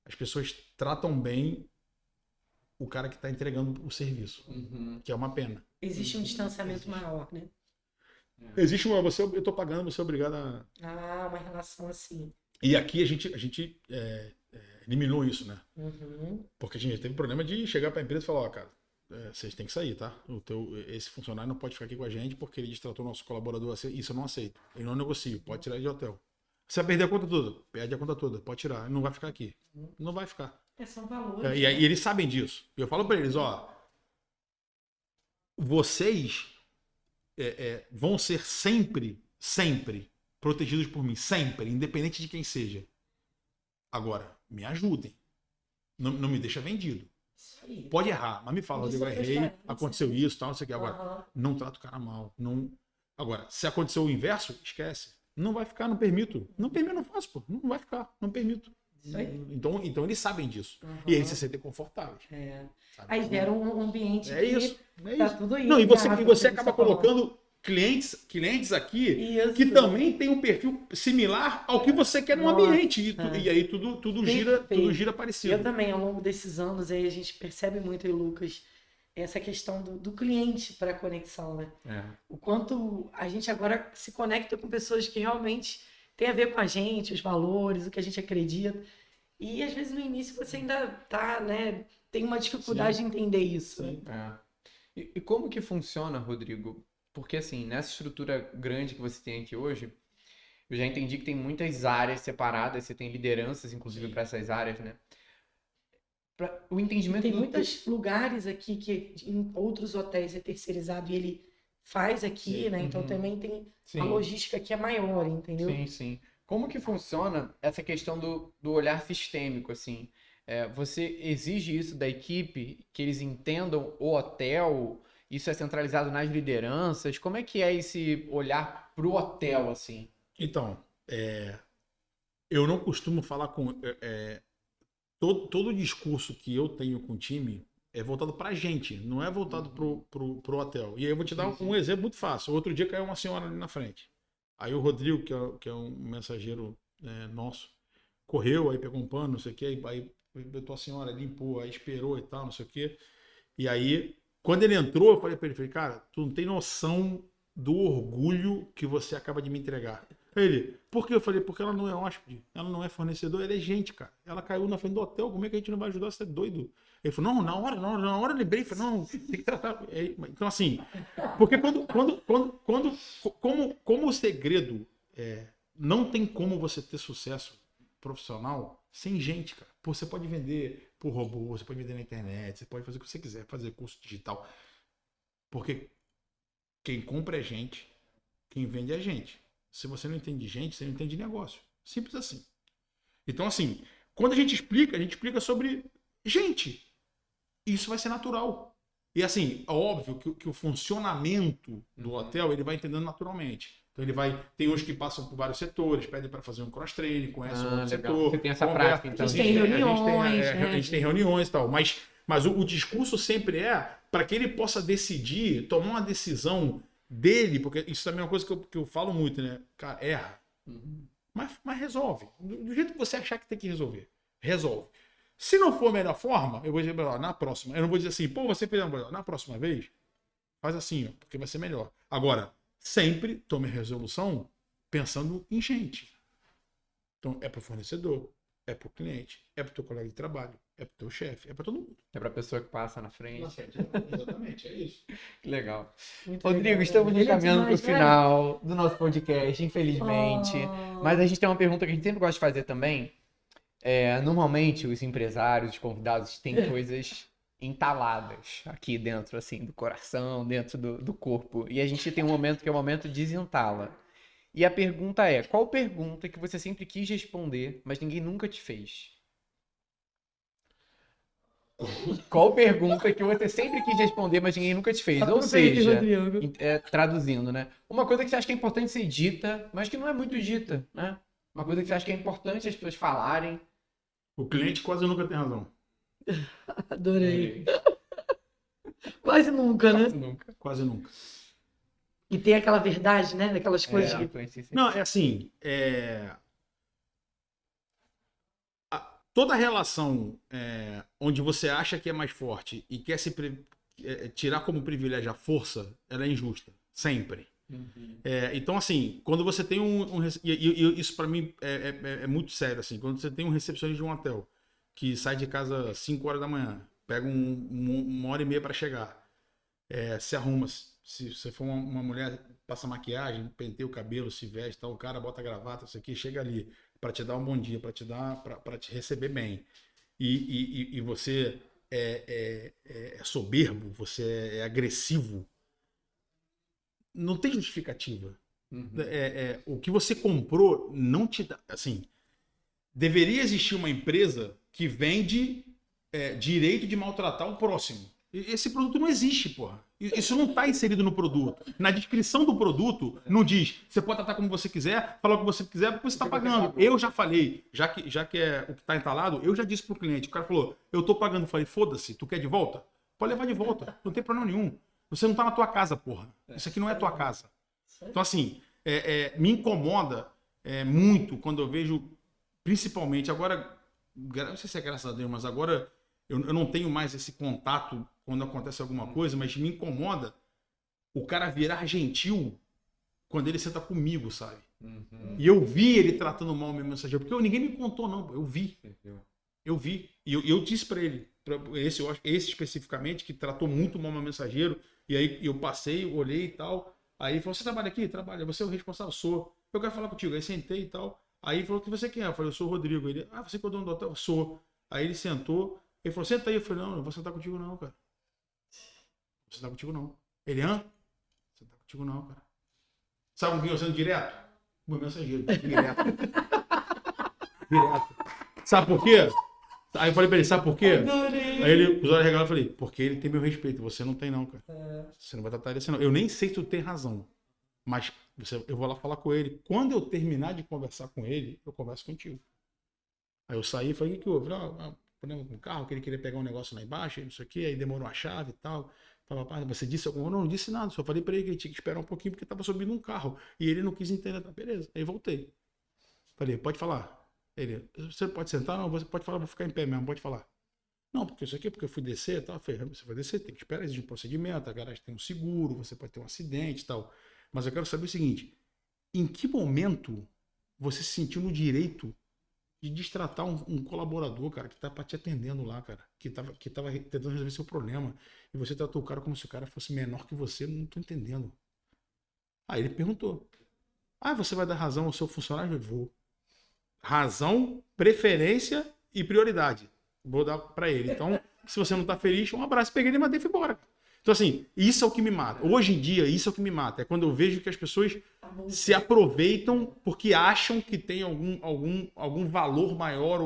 as pessoas tratam bem o cara que está entregando o serviço. Que é uma pena. Existe um distanciamento maior, né? Existe uma... eu estou pagando, você é obrigado a... Ah, uma relação assim. E aqui a gente eliminou isso, né? Uhum. Porque a gente teve problema de chegar para a empresa e falar, ó, cara, vocês têm que sair, tá? Esse funcionário não pode ficar aqui com a gente porque ele destratou o nosso colaborador assim. Isso eu não aceito. Eu não negocio. Pode tirar ele de hotel. Você vai perder a conta toda. Perde a conta toda. Pode tirar. Ele não vai ficar aqui. Não vai ficar. São valores. E eles sabem disso. Eu falo para eles, ó, vocês vão ser sempre protegidos por mim. Sempre. Independente de quem seja. Agora, me ajudem. Não me deixa vendido. Pode errar, mas me fala, Rodrigo, eu errei, aconteceu isso, tal, não sei o que. Agora, não trato o cara mal. Não... Agora, se aconteceu o inverso, esquece. Não vai ficar, não permito. Não permito, não faço, pô. Não vai ficar, não permito. Então eles sabem disso. E eles se sentem confortáveis. Aí gera um ambiente É isso. tá tudo aí. Não, e você acaba colocando clientes aqui que também tem um perfil similar ao que você quer no ambiente. E aí tudo gira parecido. Eu também, ao longo desses anos, aí a gente percebe muito aí, Lucas, essa questão do cliente para a conexão, né? O quanto a gente agora se conecta com pessoas que realmente têm a ver com a gente, os valores, o que a gente acredita. E às vezes no início você ainda tá, né? Tem uma dificuldade de entender isso. Sim. E como que funciona, Rodrigo? Porque assim, nessa estrutura grande que você tem aqui hoje, eu já entendi que tem muitas áreas separadas, você tem lideranças, inclusive, para essas áreas, né? O entendimento tem muitos lugares aqui que em outros hotéis é terceirizado e ele faz aqui, né? Então também tem a logística que é maior, entendeu? Sim. Como que funciona essa questão do olhar sistêmico, assim? Você exige isso da equipe, que eles entendam o hotel? Isso é centralizado nas lideranças? Como é que é esse olhar pro hotel, assim? Então, eu não costumo falar com... Todo o discurso que eu tenho com o time é voltado para a gente, não é voltado pro hotel. E aí eu vou te dar um exemplo muito fácil. Outro dia caiu uma senhora ali na frente. Aí o Rodrigo, que é um mensageiro nosso, correu, aí pegou um pano, não sei o quê, aí botou a senhora, limpou, aí esperou e tal, não sei o quê. E aí, quando ele entrou, eu falei para ele, cara, tu não tem noção do orgulho que você acaba de me entregar. Ele, por quê? Eu falei, porque ela não é hóspede, ela não é fornecedor, ela é gente, cara. Ela caiu na frente do hotel, como é que a gente não vai ajudar? Você é doido? Ele falou, não, na hora eu lembrei, falei, não, tem que tratar. Então, assim, porque como o segredo não tem como você ter sucesso profissional sem gente, cara. Pô, você pode vender por robô, você pode vender na internet, você pode fazer o que você quiser, fazer curso digital. Porque quem compra é gente, quem vende é gente. Se você não entende gente, você não entende negócio. Simples assim. Então, assim, quando a gente explica sobre gente. Isso vai ser natural. E, assim, é óbvio que o funcionamento do hotel, ele vai entendendo naturalmente. Então, tem uns que passam por vários setores, pedem para fazer um cross-training, conhecem um outro setor. Você tem essa prática, então. A gente tem reuniões. A gente tem reuniões e tal. Mas o discurso sempre é para que ele possa decidir, tomar uma decisão dele, porque isso também é uma coisa que eu falo muito, né? Cara, erra. Mas resolve. Do jeito que você achar que tem que resolver. Resolve. Se não for a melhor forma, eu vou dizer, na próxima. Eu não vou dizer assim, pô, você fez melhor. Na próxima vez, faz assim, ó, porque vai ser melhor. Agora, sempre tome a resolução pensando em gente. Então, é para o fornecedor, é pro cliente, é pro teu colega de trabalho, é pro teu chefe, é pra todo mundo. É pra pessoa que passa na frente. Exatamente, é isso. Que legal. Muito Rodrigo, legal, estamos né? Ele é caminhando pro demais, né? final do nosso podcast, infelizmente. Oh. Mas a gente tem uma pergunta que a gente sempre gosta de fazer também. Normalmente, os empresários, os convidados, têm coisas entaladas aqui dentro, assim, do coração, dentro do corpo. E a gente tem um momento que é o momento desentala. E a pergunta é, qual pergunta que você sempre quis responder, mas ninguém nunca te fez? Qual pergunta que você sempre quis responder, mas ninguém nunca te fez? Ou Aproveite, seja, Rodrigo. traduzindo, né? Uma coisa que você acha que é importante ser dita, mas que não é muito dita, né? Uma coisa que você acha que é importante as pessoas falarem. O cliente quase nunca tem razão. Adorei. Quase nunca, né? Nunca. Quase nunca. E tem aquela verdade, né? Daquelas coisas que... Não, é assim, toda relação onde você acha que é mais forte e quer tirar como privilégio a força, ela é injusta. Sempre. Então, assim, quando você tem isso pra mim é muito sério, assim. Quando você tem um recepcionista de um hotel que sai de casa às 5 horas da manhã, pega uma hora e meia pra chegar, se arruma, se você for uma mulher, passa maquiagem, penteia o cabelo, se veste, tal, o cara bota gravata, isso aqui, chega ali para te dar um bom dia, para te receber bem. E você é soberbo, você é agressivo. Não tem justificativa. O que você comprou não te dá. Assim, deveria existir uma empresa que vende direito de maltratar o próximo. Esse produto não existe, porra. Isso não está inserido no produto. Na descrição do produto, não diz, você pode tratar como você quiser, falar o que você quiser, porque você está pagando. Eu já falei, já que é o que está entalado, eu já disse pro cliente, o cara falou, eu tô pagando. Eu falei, foda-se, tu quer de volta? Pode levar de volta, não tem problema nenhum. Você não tá na tua casa, porra. Isso aqui não é tua casa. Então, assim, me incomoda muito quando eu vejo, principalmente, agora, não sei se é graças a Deus, mas agora eu não tenho mais esse contato quando acontece alguma coisa, mas me incomoda o cara virar gentil quando ele senta comigo, sabe? E eu vi ele tratando mal o meu mensageiro, porque ninguém me contou, não, eu vi. Eu vi. E eu disse pra ele, esse especificamente, que tratou muito mal o meu mensageiro, e aí eu passei, olhei e tal. Aí ele falou, você trabalha aqui? Trabalha. Você é o responsável? Sou. Eu quero falar contigo. Aí sentei e tal. Aí ele falou, o que você quer? Eu falei, eu sou o Rodrigo. Ele, você que é o dono do hotel? Sou. Aí ele sentou. Ele falou, senta aí. Eu falei, não, não vou sentar contigo não, cara. Não vou sentar contigo não. Ele, Vou sentar contigo não, cara. Sabe com quem eu sento direto? O meu mensageiro. Direto. Direto. Sabe por quê? Aí eu falei pra ele, sabe por quê? Adorei. Aí ele, com os olhos regalados, eu falei, porque ele tem meu respeito, você não tem não, cara. Você não vai tratar ele assim não. Eu nem sei se tu tem razão, mas eu vou lá falar com ele. Quando eu terminar de conversar com ele, eu converso contigo. Aí eu saí e falei, o que houve? Problema com o carro, que ele queria pegar um negócio lá embaixo, não sei o quê, aí demorou a chave e tal. Você disse alguma coisa? Não disse nada, só falei pra ele que ele tinha que esperar um pouquinho porque tava subindo um carro. E ele não quis entender, tá, beleza. Aí voltei. Falei, pode falar. Ele, você pode sentar? Não, você pode falar, vou ficar em pé mesmo, pode falar. Não, porque isso aqui, porque eu fui descer e tal. Eu falei, você vai descer, tem que esperar, existe um procedimento, a garagem tem um seguro, você pode ter um acidente e tal. Mas eu quero saber o seguinte, em que momento você se sentiu no direito de destratar um colaborador, cara, que tá te atendendo lá, cara, que tava tentando resolver seu problema, e você tratou o cara como se o cara fosse menor que você? Não tô entendendo. Aí ele perguntou, você vai dar razão ao seu funcionário? Eu vou. Razão, preferência e prioridade. Vou dar pra ele. Então, se você não tá feliz, um abraço. Peguei ele e mandei e fui embora. Então, assim, isso é o que me mata. Hoje em dia, isso é o que me mata. É quando eu vejo que as pessoas se aproveitam porque acham que tem algum valor maior,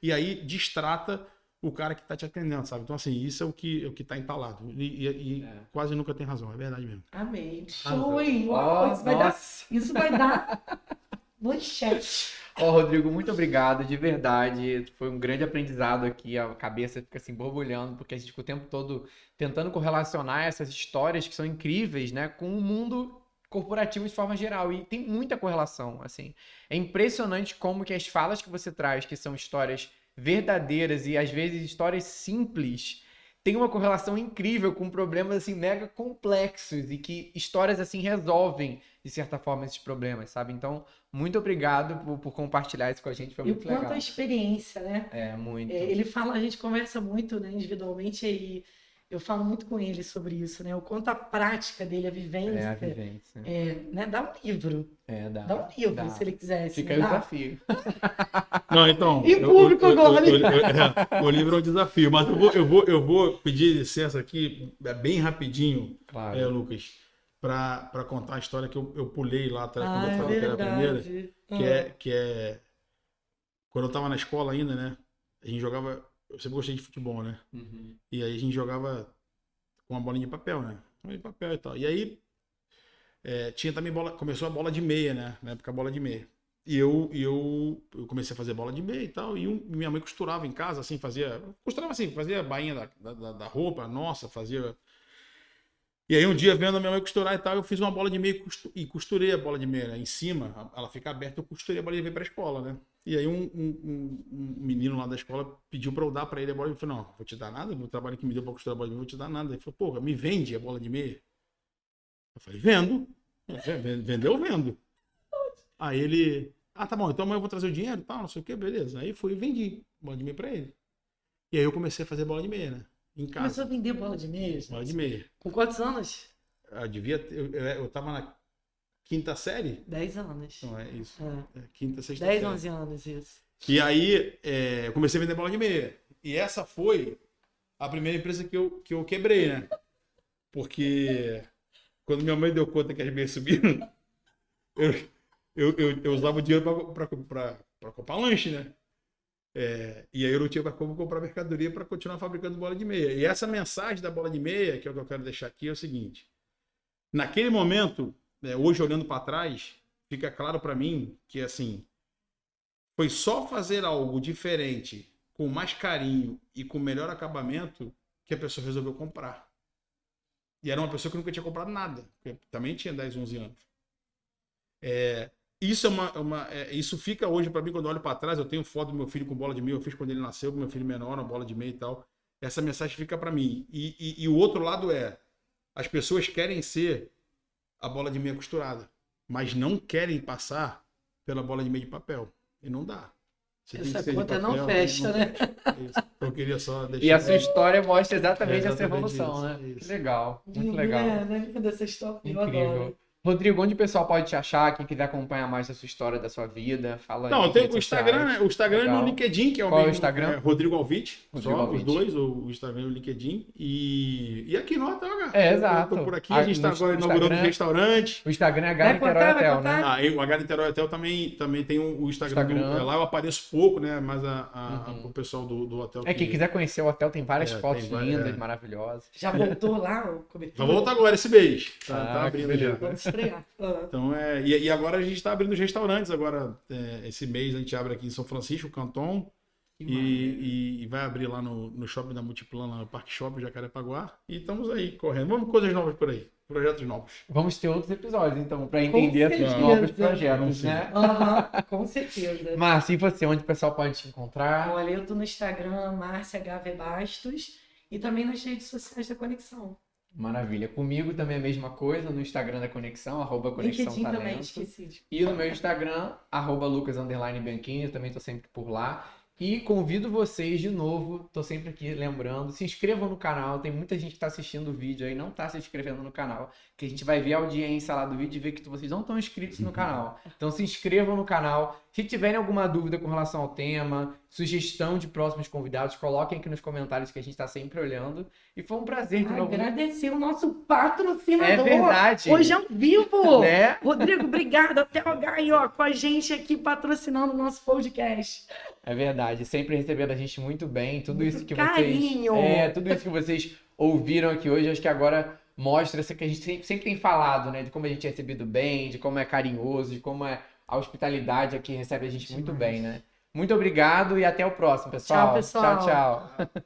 e aí distrata o cara que tá te atendendo, sabe? Então, assim, isso é o que tá entalado. E quase nunca tem razão. É verdade mesmo. Amém. Show, hein? Uau, isso vai dar manchete. Rodrigo, muito obrigado, de verdade. Foi um grande aprendizado aqui. A cabeça fica assim borbulhando, porque a gente fica o tempo todo tentando correlacionar essas histórias que são incríveis, né, com o mundo corporativo de forma geral. E tem muita correlação, assim. É impressionante como que as falas que você traz, que são histórias verdadeiras e às vezes histórias simples, tem uma correlação incrível com problemas assim mega complexos e que histórias assim resolvem de certa forma esses problemas, sabe? Então, muito obrigado por compartilhar isso com a gente, foi E o muito quanto legal. a experiência, né? É, muito. Ele fala, a gente conversa muito, né, individualmente, e eu falo muito com ele sobre isso, né? O quanto a prática dele, a vivência, a vivência. né? Dá um livro. Dá. Dá um livro, dá. se ele quisesse. Fica aí o dá. desafio. Não, então. Em público agora. O livro é um desafio, mas eu vou pedir licença aqui, bem rapidinho, Claro. Lucas, para contar a história que eu pulei lá atrás, quando eu É falei que era a primeira. verdade. Que é quando eu tava na escola ainda, né? A gente jogava. Eu sempre gostei de futebol, né? Uhum. E aí a gente jogava com uma bolinha de papel, né? Bolinha de papel e tal. E aí tinha também bola. Começou a bola de meia, né? Na época a bola de meia. E eu comecei a fazer bola de meia e tal. E minha mãe costurava em casa, assim, fazia a bainha da roupa, nossa, fazia. E aí um dia, vendo a minha mãe costurar e tal, eu fiz uma bola de meia e costurei a bola de meia, né? Em cima, ela fica aberta, eu costurei a bola de meia pra escola, né? E aí um menino lá da escola pediu pra eu dar pra ele a bola de meia. Eu falei, não, vou te dar nada, meu trabalho que me deu pra costurar a bola de meia, não vou te dar nada. Ele falou, pô, me vende a bola de meia? Eu falei, vendo. Vendeu, vendo. Aí ele, tá bom, então amanhã eu vou trazer o dinheiro e tal, não sei o que, beleza. Aí fui e vendi bola de meia pra ele. E aí eu comecei a fazer bola de meia, né? Em casa. Começou a vender bola de meia? Bola de meia. Com quantos anos? Eu tava na quinta série. 10 anos. Não, é isso. Quinta, sexta 10, série. 11 anos, isso. E aí eu comecei a vender bola de meia. E essa foi a primeira empresa que eu quebrei, né? Porque quando minha mãe deu conta que as meias subiram, eu usava o dinheiro para comprar lanche, né? E aí eu não tinha como comprar mercadoria para continuar fabricando bola de meia. E essa mensagem da bola de meia, que é o que eu quero deixar aqui, é o seguinte. Naquele momento, hoje olhando para trás, fica claro para mim que assim, foi só fazer algo diferente, com mais carinho e com melhor acabamento, que a pessoa resolveu comprar. E era uma pessoa que nunca tinha comprado nada, porque também tinha 10, 11 anos. Isso isso fica hoje para mim quando eu olho para trás. Eu tenho foto do meu filho com bola de meia, eu fiz quando ele nasceu, meu filho menor, na bola de meia e tal. Essa mensagem fica para mim. E o outro lado as pessoas querem ser a bola de meia costurada, mas não querem passar pela bola de meia de papel. E não dá. Você tem que Essa ser de conta não papel, fecha, né? Isso. Eu queria só deixar. E a sua história mostra exatamente essa exatamente evolução, isso, né? isso. Que legal, muito Lindo, legal. né? Linda essa história, eu Incrível. adoro. Rodrigo, onde o pessoal pode te achar? Quem quiser acompanhar mais da sua história, da sua vida, fala aí. Não, nas tem redes o Instagram, sociais. né? O Instagram e Legal. no LinkedIn, que é o Qual é o mesmo. Instagram? Rodrigo Alvite. Rodrigo Só Alvite. os dois, o Instagram e o LinkedIn. E aqui no hotel, cara. Exato. Eu tô por aqui, a gente tá No agora inaugurando um Instagram- restaurante. O Instagram é Vai H Niterói contar, vai Hotel, contar? né? E o H Niterói Hotel também tem o Instagram. Instagram. Lá eu apareço pouco, né? Mas Uhum. o pessoal do hotel. Quem quiser conhecer o hotel, tem várias É, fotos tem várias, lindas, é. maravilhosas. Já voltou lá o Vai cobertura? voltar agora esse mês. Tá Ah, abrindo que já. beleza. Vamos estrear. Então, e agora a gente está abrindo os restaurantes. Agora, esse mês a gente abre aqui em São Francisco, Canton, e vai abrir lá no shopping da Multiplan, lá no Parque Shopping Jacarepaguá. E estamos aí, correndo. Vamos coisas novas por aí, projetos novos. Vamos ter outros episódios, então, para entender esses certeza. novos projetos, Sim. né? Aham, com certeza. Márcia, e você? Onde o pessoal pode te encontrar? Olha, eu tô no Instagram, Márcia HV Bastos, e também nas redes sociais da Conexão. Maravilha. Comigo também é a mesma coisa, no Instagram da Conexão, @Conexão LinkedIn também, Talento. esqueci. E no meu Instagram, @Lucas_Bianchini, eu também tô sempre por lá. E convido vocês de novo, tô sempre aqui lembrando, se inscrevam no canal, tem muita gente que tá assistindo o vídeo aí, não tá se inscrevendo no canal, que a gente vai ver a audiência lá do vídeo e ver que vocês não estão inscritos no canal. Então se inscrevam no canal. Se tiverem alguma dúvida com relação ao tema, sugestão de próximos convidados, coloquem aqui nos comentários que a gente tá sempre olhando. E foi um prazer de novo. Agradecer o nosso patrocinador. É verdade. Hoje ao vivo. Né? Rodrigo, obrigado. Até o H aí, ó, com a gente aqui patrocinando o nosso podcast. É verdade, sempre recebendo a gente muito bem, tudo isso que carinho. vocês, tudo isso que vocês ouviram aqui hoje, acho que agora mostra isso que a gente sempre tem falado, né, de como a gente é recebido bem, de como é carinhoso, de como é a hospitalidade aqui recebe a gente muito bem, né? Muito obrigado e até o próximo, pessoal. Tchau, pessoal. Tchau, tchau.